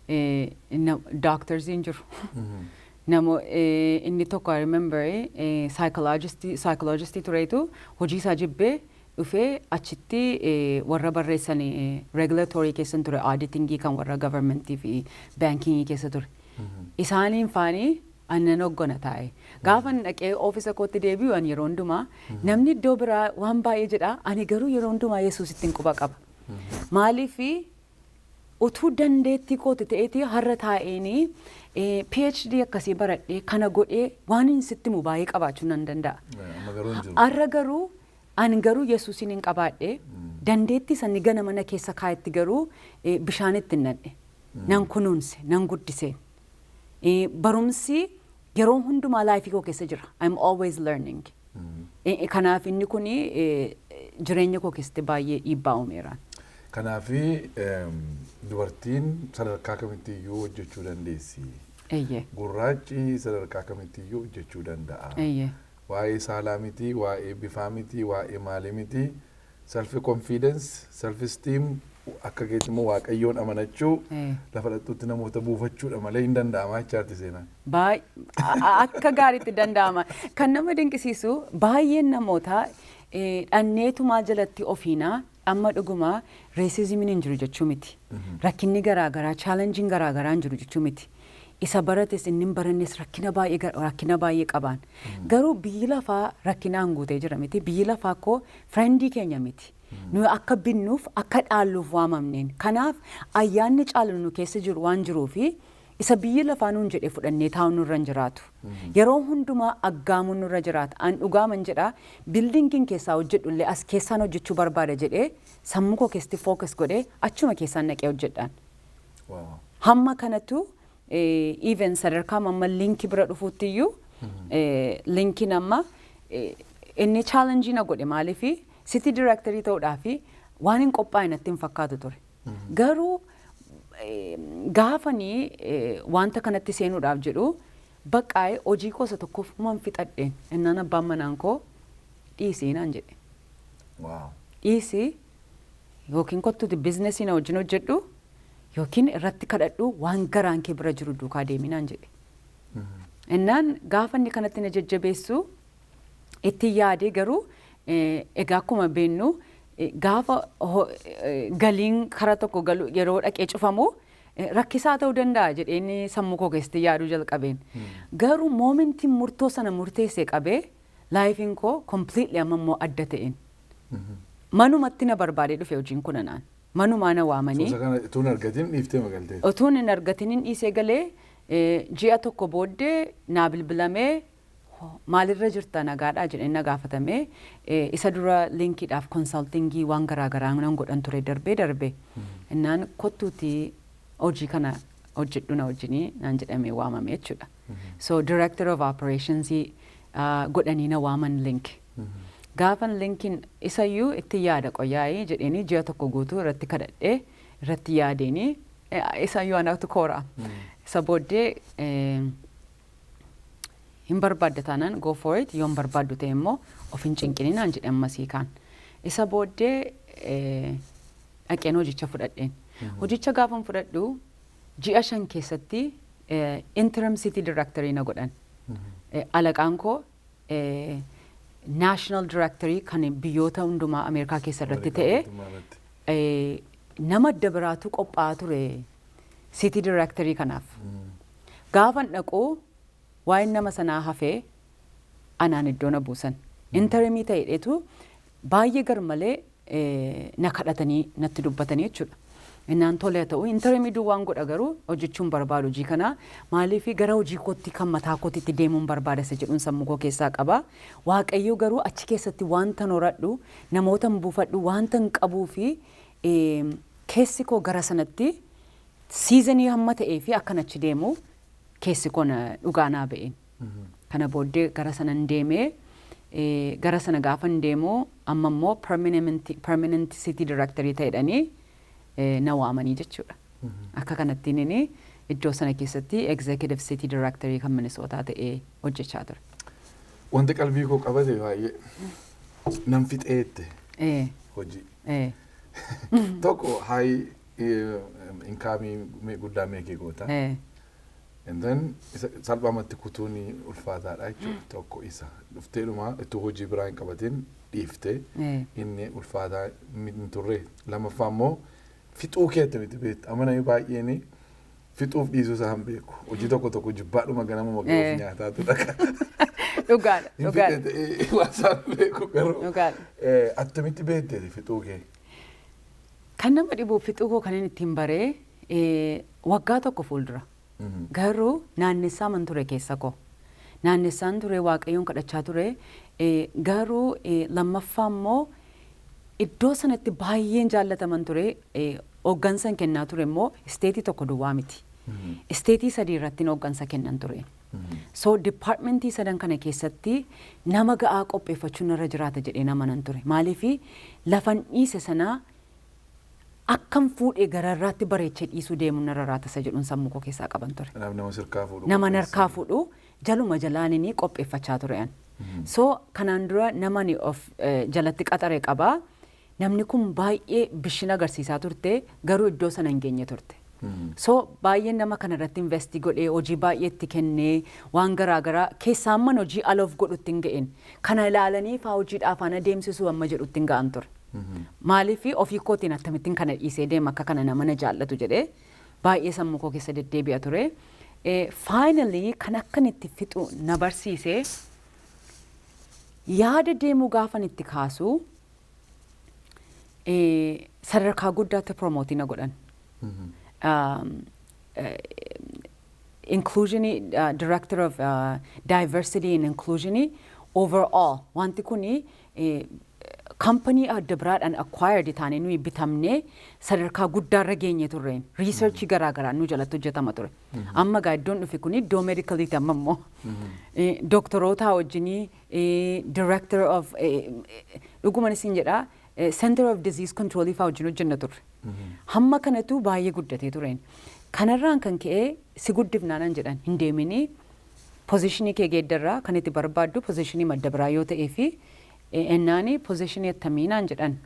doctors hin jiru. Namo inni tokko I remember psychologist tureetu hojii isaa jibbee dhufee achitti warra barreessan regulatory keessan ture auditingii kan warra governmentii fi bankingii keessa ture. Isaaniin faanii annan hoggana taa'e. Gaafa dhaqee oofisa kootti deebi'u ani yeroo hundumaa namni iddoo biraa waan baay'ee jedha ani garuu yeroo hundumaa Yesuusitti quba qaba. Maaliif utuu dandeettii kooti ta'eeti har'a taa'eenii PhD akkasii baradhee kana godhee waan hin sitti mu baay'ee qabaachuu nan danda'a. Har'a garuu ani garuu Yesuusin hin qabaadhe dandeettii sanni gana mana keessa kaayetti garuu bishaanitti nadhe nan kunuunse nan guddise. Barumsi yeroo hundumaa laayifii koo keessa jira. I'm always learning. Kanaaf inni kun jireenya koo keessatti baay'ee dhiibbaa uumeera. Kanaaf dubartiin sadarkaa kamittiyyuu hojjechuu dandeessi. Gurraachi sadarkaa kamittiyyuu hojjechuu danda'a. Waa'ee saalaa miti, waa'ee bifaa miti, waa'ee maalii miti. Self confidence, self esteem akka geetimoo waaqayyoon amanachuu lafa dhaqxutti namoota buufachuudha malee hin danda'ama jechaatti seenaa. Akka gaariitti danda'ama. Kan nama dinqisiisu baay'een namoota dhanneetumaa jalatti ofiinaa amma dhuguma racismiin hin jiru jechuu miti. Rakkinni garaagaraa, chaalenjiin garaagaraa hin jiru jechuu miti. Isa barates inni hin barannes rakkina baay'ee qaban. Garuu biyyi lafaa rakkinaan guutee jira miti. Biyyi lafaa koo friendii keenya miti. Nu akka binnuuf akka dhaalluuf waamamneen. Kanaaf ayyaanni caalu nu keessa jiru waan jiruufi isa biyyi lafaa nuun jedhee fudhannee taa'uun nurra hin jiraatu. Yeroo hundumaa aggaamuun nurra jiraata. An dhugaaman jedhaa biildingiin keessaa hojjedhullee as keessaan hojjechuu barbaada jedhee sammuu koo keessatti fookas godhee achuma keessaan naqee hojjedhaan. Hamma kanatu even sadarkaa amma linkii bira dhufuutti iyyuu linkiin amma inni chaalenjii na godhe maaliifi city directorii ta'uudhaafi waan hin qophaa'e natti hin fakkaatu ture. Garuu gaafanii wanta kanatti seenuudhaaf jedhu baqqaa'ee hojii gosa tokkoof man fixadheen innaan abbaan manaan koo dhiisii naan jedhe. Dhiisii yookiin kottuuti biizinasii na wajjin hojjedhu yookiin irratti kadhadhu waan garaan kee bira jiru duukaa deemi naan jedhe. Innaan gaafa inni kanatti na jajjabeessu itti yaadee garuu egaa akkuma beennu gaafa galiin karaa tokko galu yeroo dhaqee cufamu rakkisaa ta'uu danda'a jedheenii sammuu koo keessatti yaaduu jalqabeen. Garuu moomentiin murtoo sana murteessee qabee laayifiin koo completely amma immoo adda ta'een. Manumatti na barbaadee dhufe hojiin kun anaan. Manumaa na waamanii. Utuun argatiin dhiiftee magaltee. Utuun hin argatiin hin dhiisee galee ji'a tokko booddee naa bilbilamee maalirra jirta nagaadhaa jedhee na gaafatamee isa dura linkiidhaaf konsaltingii waan garaagaraa nan godhan ture darbee innaan kottuuti hojii kana hojjedhu na wajjinii naan jedhamee waamame jechuudha. So director of operations godhanii na waaman link. Gaafan linkiin isayyuu itti yaada qoyyaa'ee jedheenii ji'a tokko guutuu irratti kadhadhee irratti yaadeenii isayyuu anaatu koora. Isa booddee hin barbaadda taanaan go for it yoon barbaaddu ta'e immoo of hin cinqiniin naan jedhe ammasii kaan. Isa booddee dhaqeen hojicha fudhadheen. Hojicha gaafan fudhadhu ji'a 5 keessatti interim city directory na godhan. Alaqaan koo national directory kan biyyoota hundumaa Ameerikaa keessa irratti ta'e nama adda biraatu qophaa'aa ture city directory kanaaf. Gaafan dhaquu waa'een nama sanaa hafee anaan iddoo na buusan. Interimii ta'edheetu baay'ee garmalee na kadhatanii natti dubbatanii jechuudha. Innaan tolee ta'u interimii duwwaan godha garuu hojjechuun barbaadu hojii kanaa maaliifi gara hojii kootti kan mataa kootitti deemuun barbaada isa jedhuun sammuu koo keessaa qaba. Waaqayyo garuu achi keessatti wanta horadhu namoota buufadhu wanta hin qabuu fi keessi koo gara sanatti siizanii hamma ta'ee fi akkan achi deemu keessi koo dhugaanaa ba'een. Kana booddee gara sanan deemee gara sana gaafan deemu amma immoo permanent city directory ta'edhanii na waamanii jechuudha. Akka kanattiin inni iddoo sana keessatti executive city directory kan Minnesota ta'ee hojjechaa ture. Wanti qalbii koo qabate baay'ee nan fixeette hojii. Tokko hayi inkaamii guddaa meeqee goota. And then salphaamatti kutuun ulfaataadha jechuudha tokko isa. Dhufteedhuma itti hojii biraa hin qabatin dhiiftee inni ulfaataa hin turre. Lammaffaa immoo fixuu keetti miti beektu. Amana baay'een fixuuf dhiisuu isaa hin beeku. Hojii tokko jibbaadhuma ganama maqaa nyaataatu dhaqa. Dhugaadha. Dhugaadha. Waasaan beeku garuu attamitti beektee fixuu kee. Kan nama dhibu fixuu koo kan inni ittiin baree waggaa tokko fuuldura. Garuu naannessaa man ture keessa koo. Naannessaan ture waaqayyoon kadhachaa ture. Garuu lammaffaa immoo iddoo sanatti baay'een jaallataman ture. Hooggansa kennaa ture immoo isteetii tokko duwwaa miti. Isteetii sadii irratti hooggansa kennan ture. So departmentii sadan kana keessatti nama ga'aa qopheeffachuun irra jiraata jedhee namanan ture. Maaliifi lafan dhiise sanaa akkam fuudhee gararraatti bareechee dhiisuu deemuun irra raata isa jedhuun sammuu koo keessaa qaban ture. Nama narkaa fuudhu jaluma jalaaninii qopheeffachaa turean. So kanaan dura namani of jalatti qaxaree qabaa. Namni kun baay'ee bishina agarsiisaa turte garuu iddoo sana hin geenye turte. So baay'een nama kanarratti investii godhee hojii baay'eetti kennee waan garaagaraa keessaa amman hojii aloof godhutti hin ga'een. Kana ilaalanii faa hojiidhaaf ana deemsisuu amma jedhutti hin ga'an ture. Maaliifi ofii kootiin akkamittiin kana dhiisee deema akka kana nama na jaallatu jedhee baay'ee sammuu koo keessa deddeebi'a ture. Finally kan akkan itti fixu na barsiisee yaada deemuu gaafan itti kaasu sadarkaa guddaatti promootii na godhan. Inclusion, Director of Diversity and Inclusion overall. Wanti kuni company adda biraadhaan acquired taane nuyi bitamne sadarkaa guddaarra geenye turre. Research garaagaraa nu jalatti hojjetama ture. Amma gaa iddoon dhufe kuni iddoo medicaliiti amma immoo. Doktoroota wajjinii Director of dhuguma isin jedhaa Center of Disease Control faa wajjin hojjenna turre. Hamma kanatu baay'ee guddatee tureen. Kanarraan kan ka'ee si guddifnaanan jedhan hin deeminii positionii kee geeddarraa kan itti barbaaddu positionii madda biraa yoo ta'ee fi ennaanii positionii attamiinaan jedhan.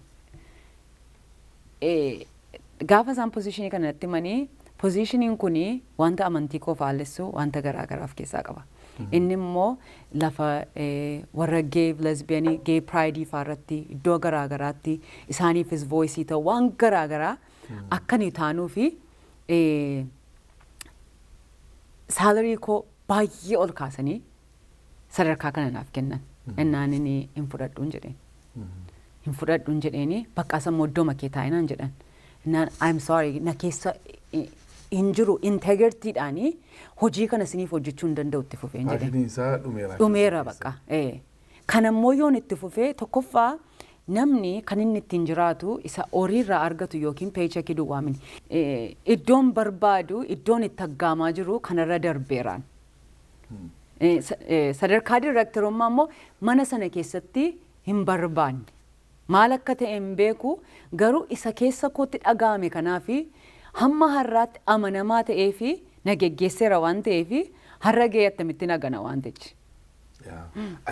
Gaafa isaan positionii kanatti himanii positioniin kuni wanta amantii koo faallessu wanta garaagaraaf keessaa qaba. Inni immoo lafa warra gay lesbian gay pride faarratti iddoo garaagaraatti isaaniifis voice ta'u waan garaagaraa akkanii taanuu fi salary koo baay'ee ol kaasanii sadarkaa kana naaf kennan. Ennaan inni hin fudhadhuun jedheen. Hin fudhadhuun jedheeni bakka sammoo iddoo makee taa'inaan jedhan. Ennaan I'm sorry na keessa hin jiru integritiidhaanii hojii kana isiniif hojjechuu hin danda'u itti fufeen jedheen. Maashiniin isaa dhumeera bakka. Kana immoo yoon itti fufee tokkoffaa namni kan inni ittiin jiraatu isa horiirraa argatu yookiin paycheckii duwwaa miti. Iddoon barbaadu iddoon itti aggaamaa jiru kanarra darbeeraan. Sadarkaa diirektarummaa immoo mana sana keessatti hin barbaanne. Maal akka ta'e hin beeku garuu isa keessa kootti dhaga'ame kanaafi hamma har'aatti amanamaa ta'ee fi na geggeesseera waan ta'eef har'a ga'ee attamitti nagana waan ta'echi.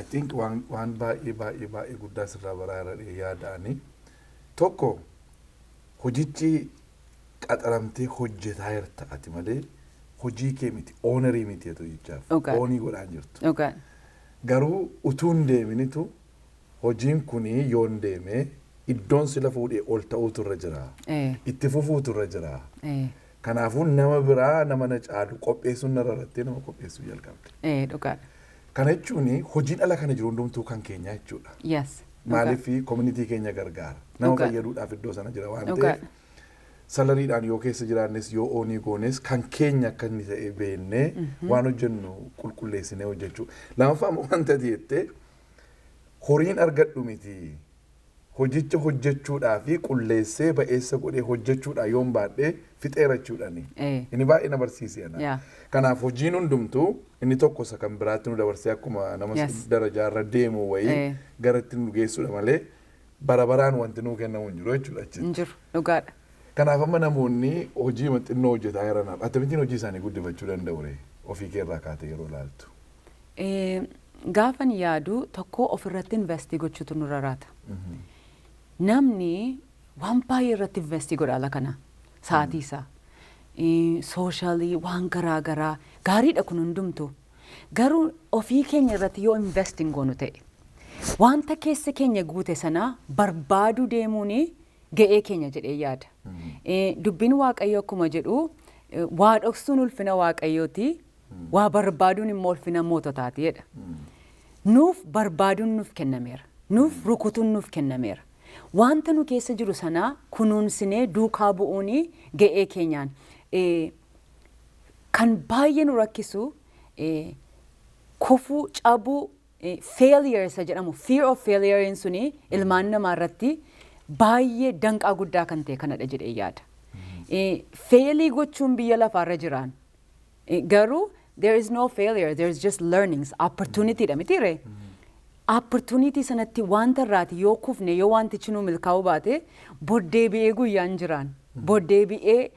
I think waan baay'ee guddaa sirraa baraaranii yaada'anii tokko hojichi qaxaramtee hojjetaa jirta ati malee hojii kee miti oonarii miti jetu jechaaf oonii godhaan jirtu. Garuu utuun deeminitu hojiin kunii yoon deemee iddoon sila fuudhee ol ta'uutu irra jira. Itti fufuutu irra jira. Kanaafuu nama biraa nama na caalu qopheessuun narra irratti nama qopheessuu jalqabde. Kana jechuun hojiin ala kana jiru hundumtuu kan keenya jechuudha. Maaliif community keenya gargaara. Nama fayyaduudhaaf iddoo sana jira waan ta'eef salariidhaan yoo keessa jiraannes yoo oonii goones kan keenya akka inni ta'e beennee waan hojjennu qulqulleessinee hojjechuu. Lammaffaa immoo wanta jettee horiin argadhu miti. Hojicha hojjechuudhaa fi qulleessee ba'eessa godhee hojjechuudhaa yoon baadhee fixeera jechuudhaani. Inni baay'ee na barsiiseera. Kanaaf hojiin hundumtuu inni tokko isa kan biraatti nu dabarsee akkuma nama darajaarra deemu wayii gara itti nu geessudha malee bara baraan wanti nuu kennamu hin jiru jechuudha achitti. Hin jiru dhugaadha. Kanaaf amma namoonni hojii xinnoo hojjetaa jiranaaf akkamittiin hojii isaanii guddifachuu danda'u ofii keerraa kaatee yeroo ilaaltu. Gaafan yaadu tokko ofirratti investii gochuutu nurra raata. Namni waan baay'ee irratti investii godha ala kana. sa'aatii isaa. Sooshalii waan garaa garaa gaariidha kun hundumtu. Garuu ofii keenya irratti yoo investing goonu ta'e wanta keessa keenya guute sanaa barbaadu deemuun ga'ee keenya jedhee yaada. Dubbiin Waaqayyoo akkuma jedhu waa dhoksuun ulfina Waaqayyooti, waa barbaaduun immoo ulfina moototaati jedha. Nuuf barbaaduun nuuf kennameera. Nuuf rukutuun nuuf kennameera. Wanta nu keessa jiru sanaa kunuunsinee duukaa bu'uun ga'ee keenyaan. Kan baay'ee nu rakkisu kufuu, cabuu, failure isa jedhamu, fear of failure suni ilmaan namaa irratti baay'ee danqaa guddaa kan ta'e kanadha jedhee yaada. Failii gochuun biyya lafaarra jiraan. Garuu there is no failure, there is just learnings, opportunity dha mitiire. Opportunity sanatti wanta irraati yoo kufne yoo wantichi nu milkaa'uu baate boddeebi'ee guyyaan jiraan. Boddeebi'ee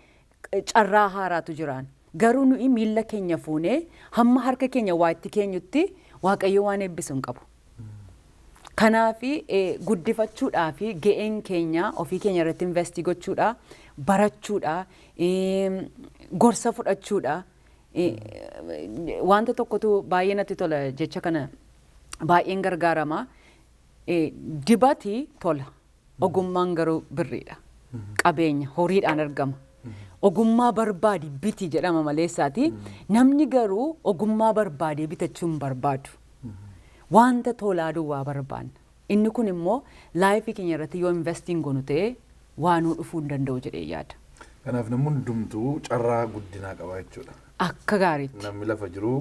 carraa haaraatu jiraan. Garuu nuyi miilla keenya fuunee hamma harka keenya waa itti keenyutti Waaqayyo waan eebbisu hin qabu. Kanaafi guddifachuudhaa fi ga'een keenya ofii keenya irratti investii gochuudha, barachuudha, gorsa fudhachuudha. Wanta tokkotu baay'ee natti tola jecha kana baay'een gargaarama. Dibati tola. Ogummaan garuu birriidha. Qabeenya horiidhaan argama. Ogummaa barbaadi biti jedhama maleessaati. Namni garuu ogummaa barbaadee bitachuun barbaadu. Wanta tolaa duwwaa barbaanna. Inni kun immoo laayifii keenya irratti yoo investiin goonu ta'e waan nu dhufuu hin danda'u jedhee yaada. Kanaaf namni hundumtuu carraa guddinaa qaba jechuudha. Akka gaariitti. Namni lafa jiru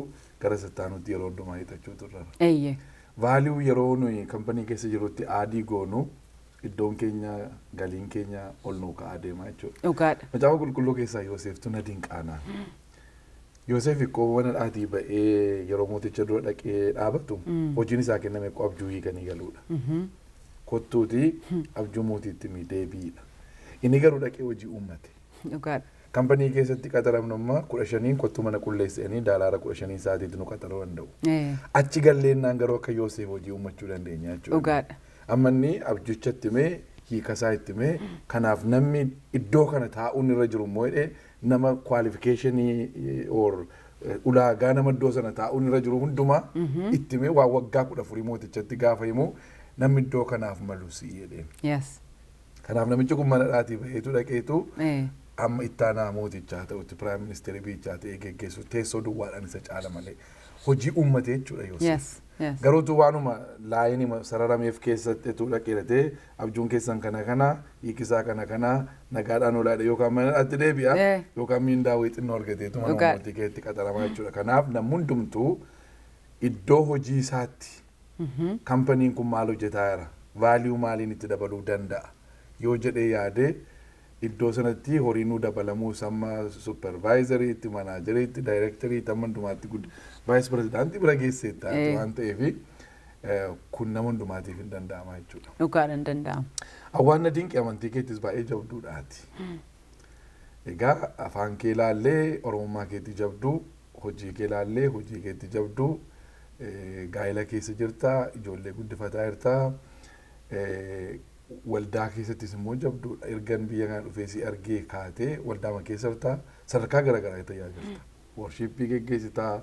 gara sattaanutti yeroo hundumaa hiixachuutu irra. Eeyyee. Vaaliyuu yeroo nuyi kampanii keessa jirutti aadii goonu iddoon keenya galiin keenya ol nuu ka'aa deemaa jechuudha. Dhugaadha. Macaafa qulqulluu keessaa Yooseftu na dinqaanaa. Yoosef ikkoo mana dhaatii ba'ee yeroo mooticha dura dhaqee dhaabatu hojiin isaa kenname akkoo abjuu hiikanii galuudha. Kottuuti abjuu mootiitti deebiidha. Inni garuu dhaqee hojii uummate. Dhugaadha. Kampanii keessatti qaxaramnummaa 15 kottuu mana qulleessanii daalaara 15 sa'aatiitti nu qaxaruu danda'u. Achi galleennaan garuu akka Yoosef hojii uummachuu dandeenya jechuudha. Dhugaadha. Amma inni abjuuchatti mee hiikasaa itti mee kanaaf namni iddoo kana taa'uun irra jiru immoo nama kwaalifikeeshinii or ulaagaa nama iddoo sana taa'uun irra jiru hundumaa itti mee waa waggaa 14 mootichatti gaafa himu namni iddoo kanaaf malu si jedheen. Yes. Kanaaf namichi kun mana dhaatii baheetu dhaqeetu amma ittaanaa mootichaa ta'utti piraayim ministeerii biyyichaa ta'ee geggeessu teessoo duwwaadhaan isa caala malee hojii uummatee jechuudha Yoosef. Garuutu waanuma laayinii sararameef keessatti dhaqeeratee abjuun keessan kana hiikisaa kana nagaadhaan olaadha yookaan mana dhaatti deebi'a yookaan miindaawii xinnoo argateetu mana mootii keessatti qaxaramaa jechuudha. Kanaaf namni hundumtuu iddoo hojii isaatti kampaniin kun maal hojjetaa jira vaaliyuu maaliin itti dabaluu danda'a yoo jedhee yaadee iddoo sanatti horiinuu dabalamuu samma supervaayizariitti manaajeriitti daayireekteriitti amma hundumaatti vaayis pirezidaantii bira geesseetta waan ta'eef kun nama hundumaatiif hin danda'ama jechuudha. Dhugaadha hin danda'amu. Awwaanna dinqii amantii keettis baay'ee jabduudhaati. Egaa afaan kee ilaallee oromummaa keetti jabduu, hojii kee ilaallee hojii keetti jabduu, gaa'ela keessa jirtaa, ijoollee guddifataa jirtaa. Waldaa keessattis immoo jabduudha. Ergan biyya kana dhufee si argee kaatee waldaa keessa jirtaa sadarkaa garaagaraa tajaajilta. Worshiippii geggeessitaa,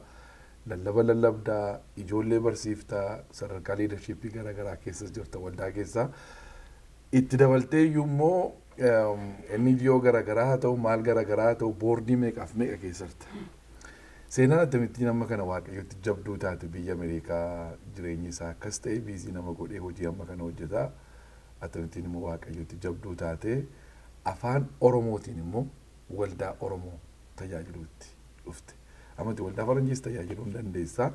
lallaba lallabdaa, ijoollee barsiiftaa, sadarkaa liidarshiippii garaagaraa keessa jirta waldaa keessa. Itti dabaltee iyyuu immoo NGO garaagaraa haa ta'u maal garaagaraa haa ta'u boordii meeqaaf meeqa keessa jirta. Seenaan akkamittiin amma kana Waaqayyotti jabduu taate biyya Ameerikaa jireenyi isaa akkas ta'e biizii nama godhee hojii amma kana hojjetaa. Akkamittiin immoo Waaqayyotti jabduu taate afaan Oromootiin immoo waldaa Oromoo tajaajiluutti dhufte. Amatti waldaa Faranjiis tajaajiluu hin dandeessaa.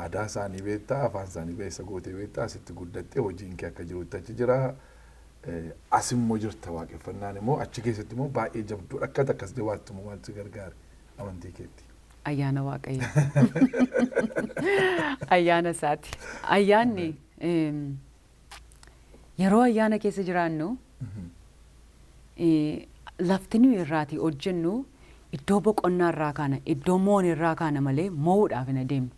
Aadaa isaanii beektaa, afaan isaanii beessa gootee beektaa, asitti guddattee hojiin kee akka jirutti achi jira. As immoo jirta waaqeffannaan immoo achi keessatti immoo baay'ee jabduudha. Akkata akkas jabaattu immoo maaltu gargaare amantii keetti. Ayyaana Waaqayyo. Ayyaana isaati. Ayyaanni yeroo ayyaana keessa jiraannu lafti nuyi irraatii hojjennu iddoo boqonnaa irraa kaana iddoo moon irraa kaana malee mo'uudhaaf hin adeemnu.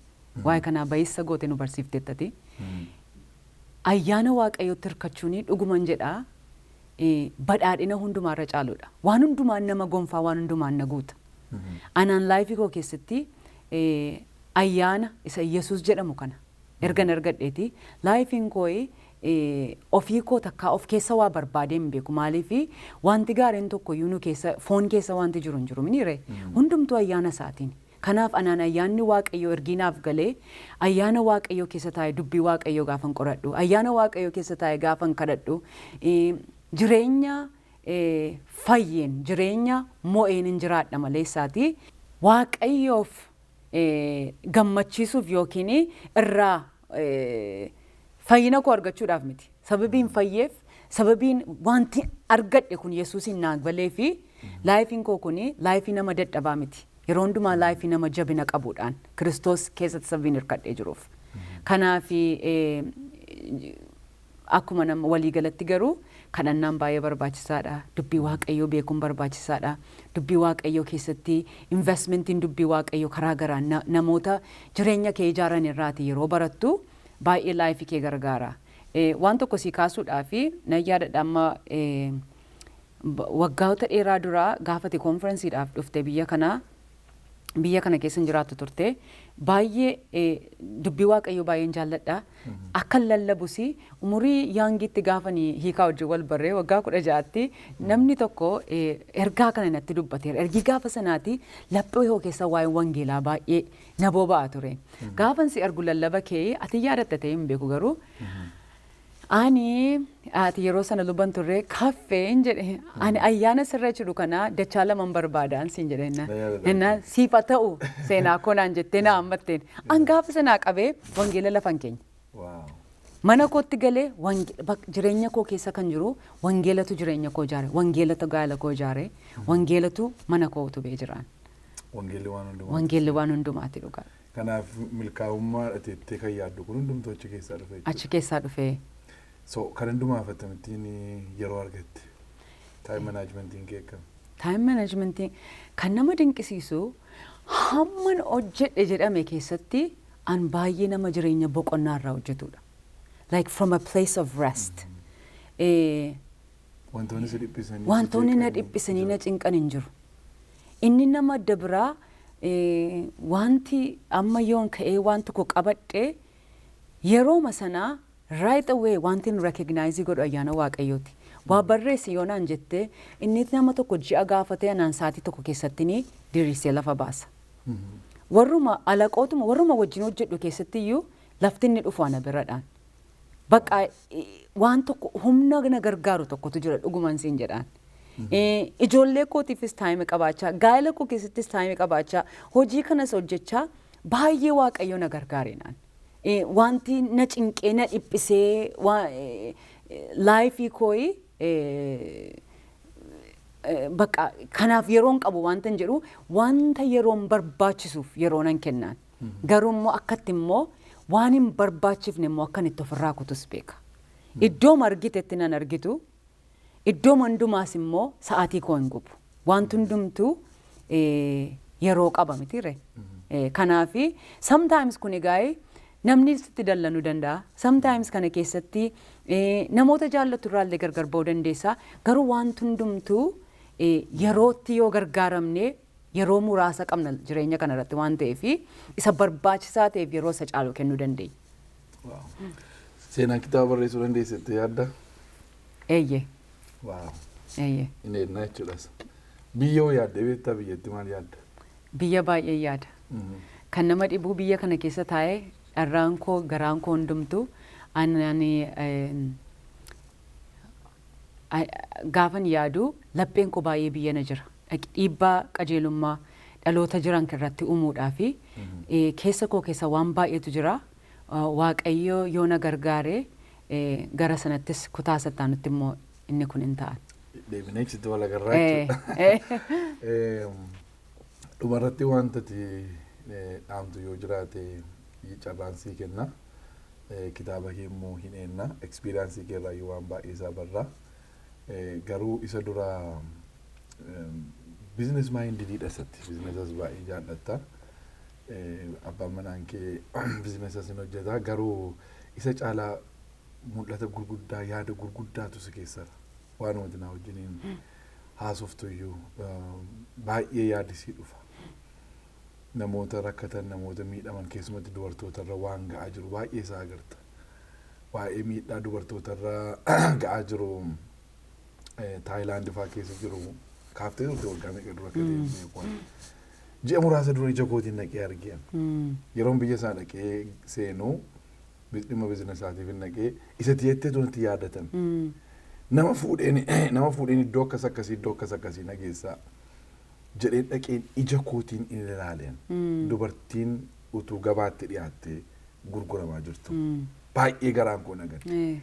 Waa'ee kanaa baay'isa goote nu barsiiftettati. Ayyaana Waaqayyootti hirkachuun dhuguman jedhaa badhaadhina hundumaarra caaludha. Waan hundumaan nama gonfaa, waan hundumaan na guuta. Anaan laayifii koo keessatti ayyaana isa Yesuus jedhamu kana ergan argadheeti laayifiin koo ofii koo takkaa of keessa waa barbaadee hin beeku. Maaliifi wanti gaariin tokko iyyuu keessa foon keessa wanti jiru hin jiru miniire hundumtuu ayyaana isaatiin. Kanaaf anaan ayyaanni Waaqayyoo erginaaf galee ayyaana Waaqayyoo keessa taa'ee dubbii Waaqayyoo gaafan qoradhu, ayyaana Waaqayyoo keessa taa'ee gaafan kadhadhu, jireenya fayyeen jireenya mo'een hin jiraadha malee isaati Waaqayyoof gammachiisuuf yookiin irraa fayyina koo argachuudhaaf miti. Sababiin fayyeef sababiin wanti argadhe kun Yesuusin naaf galee fi laayifiin koo kuni laayifii nama dadhabaa miti. Yeroo hundumaa laayifii nama jabina qabuudhaan Kiristoos keessatti sababiin hirkadhee jiruuf. Kanaaf akkuma nama waliigalatti garuu kadhannaan baay'ee barbaachisaadha. Dubbii Waaqayyoo beekuun barbaachisaadha. Dubbii Waaqayyoo keessatti investmentiin dubbii Waaqayyoo karaa garaan namoota jireenya kee ijaaran irraati yeroo barattu baay'ee laayifii kee gargaara. Waan tokko sii kaasuudhaaf nan yaadadha amma waggoota dheeraa dura gaafati konferensiidhaaf dhufte biyya kana keessa jiraattu turte baay'ee dubbii Waaqayyoo baay'een jaalladha. Akka lallabusi umurii yaangiitti gaafanii hiikaa wajjin wal barree waggaa 16tti namni tokko ergaa kana natti dubbateera. Ergi gaafa sanaati laphee yoo keessa waa'ee wangeelaa baay'ee na boba'aa ture. Gaafan si argu lallaba kee ati yaadatta ta'e hin beeku garuu ani ati yeroo sana luban turre kaffeen jedhe ani ayyaana sirra jiru kana dachaa laman barbaadaan siin jedhe enna siifa ta'u seenaa koonaan jettee na hammatteen an gaafa sanaa qabee wangeela lafan keenya. Mana kootti galee jireenya koo keessa kan jiru wangeelatu jireenya koo ijaare, wangeelatu gaala koo ijaare, wangeelatu mana koo utubee jiraan. Wangeelli waan hundumaati dhugaa. Kanaaf milkaa'ummaa dhateettee kan yaaddu kun hundumtuu achi keessaa dhufee. Achi keessaa dhufee. So kan hundumaaf atamittiin yeroo argatte time managementiin keekam. Time managementiin kan nama dinqisiisu hamman hojjedhe jedhame keessatti an baay'ee nama jireenya boqonnaa irraa hojjetudha. Like from a place of rest. Wantoonni si dhiphisanii. Wantoonni na dhiphisanii na cinqan hin jiru. Inni nama adda biraa wanti amma yoon ka'ee waan tokko qabadhe yerooma sanaa right away wanti nu recognize godhu ayyaana Waaqayyooti. Waa barreessi yoonaan jettee inni nama tokko ji'a gaafatee anaan saatii tokko keessatti ni diriirsee lafa baasa. Warruma alaqootuma warruma wajjin hojjedhu keessatti iyyuu lafti inni dhufu ana biradhaan. Bakka waan tokko humna na gargaaru tokkotu jira dhuguman siin jedhaan. Ijoollee kootiifis taayime qabaachaa, gaa'ela koo keessattis taayime qabaachaa, hojii kanas hojjechaa baay'ee Waaqayyo na gargaareenaan. Wanti na cinqee na dhiphisee laayifii kooyi bakka kanaaf yeroon qabu wanta hin jedhu wanta yeroon barbaachisuuf yeroo nan kennaan. Garuu immoo akkatti immoo waan hin barbaachifne immoo akkan itti ofirraa kutus beeka. Iddoo margitetti nan argitu. Iddoo hundumaas immoo sa'aatii koo hin gubu. Wanti hundumtuu yeroo qaba mitiire. Kanaafi sometimes kun egaa namni sitti dallanuu danda'a. Sometimes kana keessatti namoota jaallatu irraallee gargar ba'uu dandeessa. Garuu wanti hundumtuu yerootti yoo gargaaramne yeroo muraasa qabna jireenya kana irratti waan ta'eef isa barbaachisaa ta'eef yeroo isa caalu kennuu dandeenya. Seenaa kitaaba barreessuu dandeessetti yaadda? Eeyyee. Wow. Eeyyee. Inni ennaa jechuudhas. Biyya hoo yaadde beektaa biyyatti maal yaadda? Biyya baay'ee yaada. Kan nama dhibuu biyya kana keessa taa'ee dharraan koo garaan koo hundumtu gaafan yaadu lapheen koo baay'ee biyya na jira. Dhiibbaa qajeelummaa dhaloota jiran irratti uumuudhaa fi keessa koo keessa waan baay'eetu jira. Waaqayyo yoo na gargaare gara sanattis kutaa sattaanutti immoo inni kun hin ta'an. Deebinee ibsitu wal agarraa jechuudha. Dhumarratti wantati dhaamtu yoo jiraate carraansii kenna. Kitaaba kee immoo hin eenna. Ekspiriyaansii keerraa yoo waan baay'ee isaa barraa. Garuu isa dura biizines maayindiidha isatti. Biizinesas baay'ee jaallatta. Abbaan manaan kee biizinesas hin hojjeta. Garuu isa caalaa mul'ata gurguddaa yaada gurguddaatu si keessara. waan nuti na wajjiniin haasoftu iyyuu baay'ee yaaddisii dhufa. Namoota rakkatan, namoota miidhaman keessumatti dubartootarra waan ga'aa jiru baay'ee isaa agarta. Waa'ee miidhaa dubartootarra ga'aa jiru Taayilaand fa'aa keessa jiru kaaftee turte waggaa meeqa dura akka deemee ji'a muraasa dura ija kootiin naqee argeen. Yeroon biyya isaa dhaqee seenuu dhimma biizinasaatif naqee isa tiyettee tunatti yaadatan. Nama fuudheen iddoo akkas akkasii nageessaa jedheen dhaqeen ija kootiin in ilaaleen dubartiin utuu gabaatti dhiyaattee gurguramaa jirtu. Baay'ee garaan koo nagade.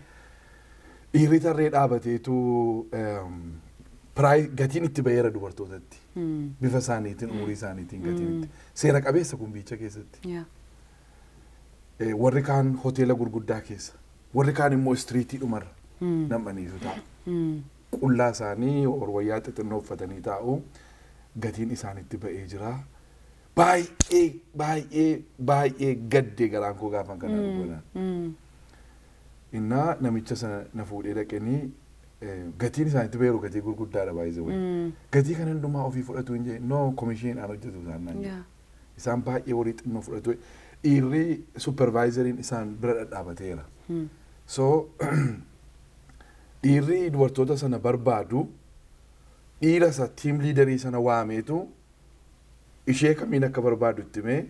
Dhiirri tarree dhaabateetu gatiin itti baheera dubartootatti. Bifa isaaniitiin, umurii isaaniitiin gatiin itti. Seera qabeessa kun biyya keessatti. Warri kaan hoteela gurguddaa keessa, warri kaan immoo istiriitii dhumarra nam'aniitu taa'u. Qullaa isaanii wayyaa xixinnoo uffatanii taa'u. Gatiin isaanitti ba'ee jira. Baay'ee gaddee garaan koo gaafan kanaan godhan. Innaa namicha sana na fuudhee dhaqanii gatiin isaanitti ba'eeru gatii gurguddaadha baay'ee. Gatii kan hundumaa ofii fudhatu hin jee noo komishiinaan hojjetu isaan naan jedhu. Isaan baay'ee horii xinnoo fudhatu. Dhiirri supervaayizariin isaan bira dhadhaabateera. So dhiirri dubartoota sana barbaadu dhiira isa tiim liidarii sana waameetu ishee kamiin akka barbaadu itti himee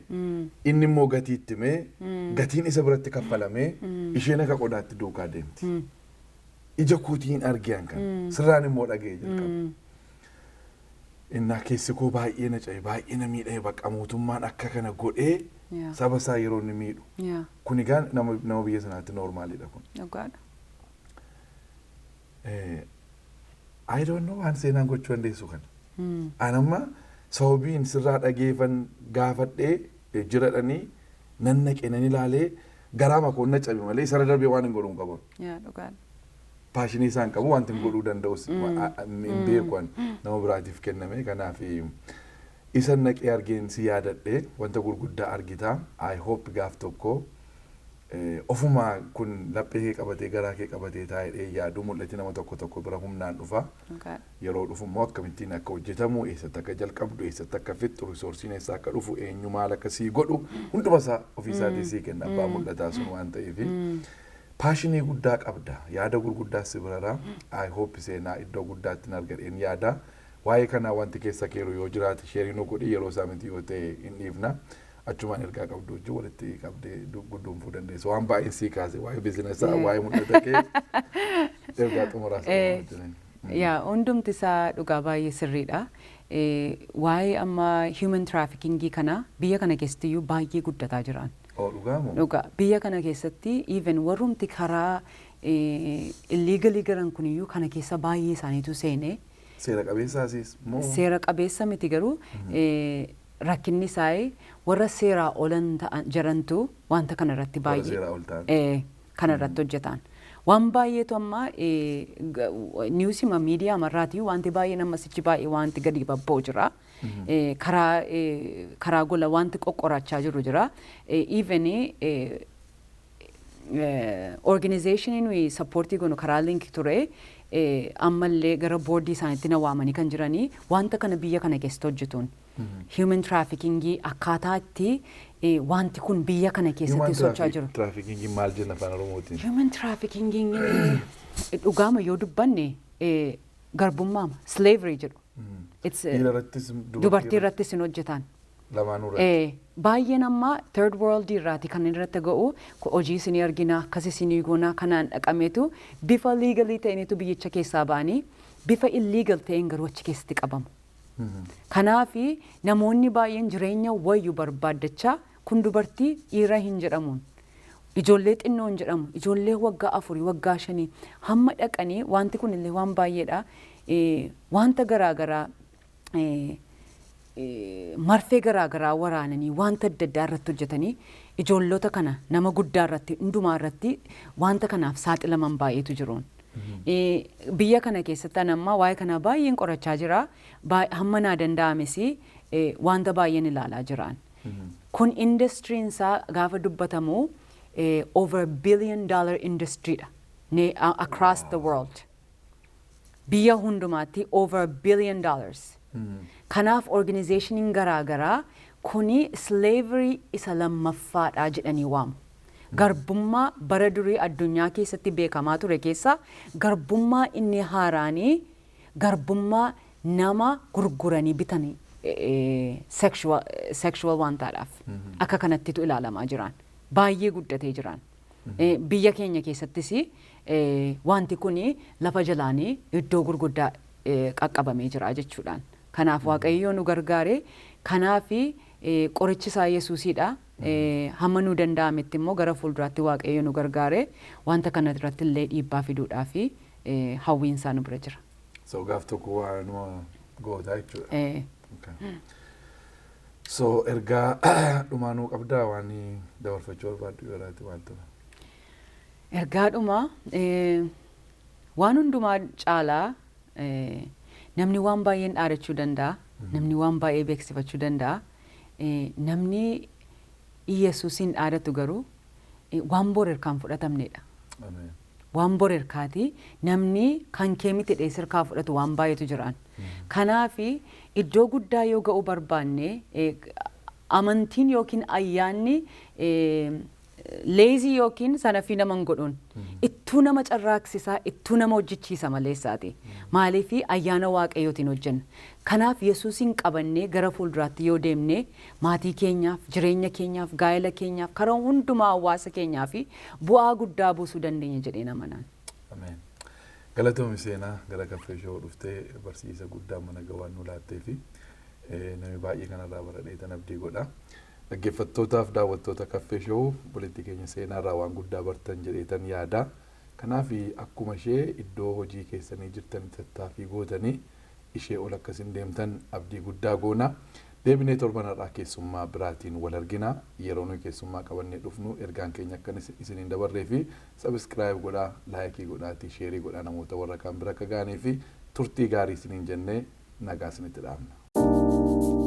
inni immoo gatii itti himee gatiin isa biratti kaffalamee isheen akka qodaatti duukaa deemti. Ija kootiin argiyan kan sirraan immoo dhaga'ee jalqaba. Innaa keessi koo baay'ee na cabe baay'ee na miidhame bakka mootummaan akka kana godhee saba isaa yeroo inni miidhu. Kun egaa nama biyya sanaatti noormaaliidha kun. I don't know waan seenaan gochuu dandeessu kana. Anamma sababiin sirraa dhageeffan gaafadhee jiradhanii nan naqee nan ilaalee garaa makoon na cabe malee isarra darbee waan hin godhuun qabu. Paashinii isaan qabu wanti hin godhuu danda'us hin beekuan nama biraatiif kenname kanaaf isa naqee argeen si yaadadhee wanta gurguddaa argita. I hope gaaf tokko ofuma kun laphee kee qabatee garaa kee qabatee taa'ee yaaduu mul'ati nama tokko bira humnaan dhufa. Yeroo dhufu immoo akkamittiin akka hojjetamu eessatti akka jalqabdu eessatti akka fixxu risoorsiin eessa akka dhufu eenyu maal akka sii godhu hunduma isaa ofiisaatii sii kenna abbaa mul'ataa sun waan ta'eef. Paashinii guddaa qabda yaada gurguddaa si birara. I hope seenaa iddoo guddaatti argadheen yaada. Waa'ee kanaa wanti keessa keeru yoo jiraate sheerii nu godhi yeroo isaa miti yoo ta'e hin dhiifna. Achumaan ergaa qabdu wajjin walitti qabdee gudduunfuu dandeessa. Waan baay'ee sii kaase waa'ee biizinesaa waa'ee mul'ata kee ergaa xumuraas wajjin. Hundumti isaa dhugaa baay'ee sirriidha. Waa'ee amma human traffickingii kana biyya kana keessattiyyuu baay'ee guddataa jiran. Dhugaa biyya kana keessatti even warrumti karaa illegally garan kuniyyuu kana keessa baay'ee isaaniitu seene. Seera qabeessaasis moo? Seera qabeessa miti garuu rakkinni isaa warra seeraa oolan jirantu wanta kana irratti baay'ee kana irratti hojjetan. Waan baay'eetu amma niwusima miidiyaa marraatii wanti baay'ee nammasichi baay'ee wanti gadi babba'u jira. Karaa gola wanti qoqqorachaa jiru jira. Even organizationiin nuyi sappoortii goonu karaa link ture ammallee gara boordii isaaniitti na waamanii kan jiranii wanta kana biyya kana keessatti hojjetuun. Human traffickingii akkaataa itti wanti kun biyya kana keessatti socho'aa jiru. Human traffickingii maal jenna afaan Oromootiin? Human trafficking dhugaama yoo dubbanne garbummaama slavery jedhu. Dubartii irrattis hin hojjetan. Lamaanuu irratti. Baay'een amma third world irraati kan irratti ga'u hojii isinii argina akkas isinii goona kanaan dhaqameetu bifa legally ta'initu biyyicha keessaa ba'anii bifa illegal ta'een garuu achi keessatti qabamu. Kanaafi namoonni baay'een jireenya wayyu barbaaddachaa kun dubartii dhiira hin jedhamuun. Ijoollee xinnoo hin jedhamu. Ijoollee waggaa 4 waggaa 5 hamma dhaqanii wanti kun illee waan baay'eedha. Wanta garaagaraa marfee garaagaraa waraananii wanta adda addaa irratti hojjetanii ijoollota kana nama guddaa irratti hundumaa irratti wanta kanaaf saaxilaman baay'eetu jiruun. Biyya kana keessatti amma waa'ee kana baay'een qorachaa jira. Hamma naa danda'ames wanta baay'een ilaalaa jiran. Kun industiriin isaa gaafa dubbatamu over $1 billion industry dha across the world. biyya hundumaatti over $1 billion. Kanaaf organizationin garaagaraa kuni slavery isa lammaffaadha jedhanii waamu. Garbummaa bara durii addunyaa keessatti beekamaa ture keessa garbummaa inni haaraanii garbummaa nama gurguranii bitanii sexual wantaadhaaf akka kanattitu ilaalamaa jiran baay'ee guddatee jiran. Biyya keenya keessattis wanti kuni lafa jalaanii iddoo gurguddaa qaqqabamee jira jechuudhaan. Kanaaf Waaqayyo nu gargaare kanaaf qorichi isaa Yesuusidha. Hamma nu danda'ametti immoo gara fuulduraatti Waaqayyo nu gargaare wanta kana irratti illee dhiibbaa fiduudhaa fi hawwiin isaa nu bira jira. So gaaf tokko waan gootaa jechuudha. So ergaa dhumaanuu qabdaa waan dabarfachuu barbaaddu yoolaati waan ta'u. Ergaa dhumaa waan hundumaa caalaa namni waan baay'een dhaadachuu danda'a. Namni waan baay'ee beeksifachuu danda'a. Namni Yesuusin dhaadatu garuu waan bor erkaan fudhatamnedha. Waan bor erkaati namni kan kee miti dheessirkaa fudhatu waan baay'eetu jiraan. Kanaaf iddoo guddaa yoo ga'uu barbaanne amantiin yookiin ayyaanni leezii yookiin sanafii nama hin godhuun ittuu nama carraaksisaa ittuu nama hojjechiisa maleessaati. Maaliif ayyaana Waaqayyootiin hojjenna. Kanaaf Yesuusin qabannee gara fuulduraatti yoo deemne maatii keenyaaf jireenya keenyaaf gaa'ela keenyaaf karaa hundumaa hawaasa keenyaaf bu'aa guddaa buusuu dandeenya jedhee amanaan. Ameen. Galatoomii seenaa gara kaffee shoo dhuftee barsiisa guddaa mana gawaan nu laattee fi namni baay'ee kanarraa baradheetan abdii godha. Dhaggeeffattootaaf daawwattoota kaffee shoo buletti keenya seenaarraa waan guddaa bartan jedheetan yaada. Kanaaf akkuma ishee iddoo hojii keessanii jirtan tattaaffii gootanii ishee ol akkasiin deemtan abdii guddaa goona. Deebinee torbanarraa keessummaa biraatiin wal argina. Yeroo nuyi keessummaa qabannee dhufnu ergaan keenya akka isiniin dabarree fi sabiskiraayib godhaa, laayikii godhaatii, sheerii godhaa namoota warra kaan bira akka ga'anii fi turtii gaarii isiniin jennee nagaa isinitti dhaamna.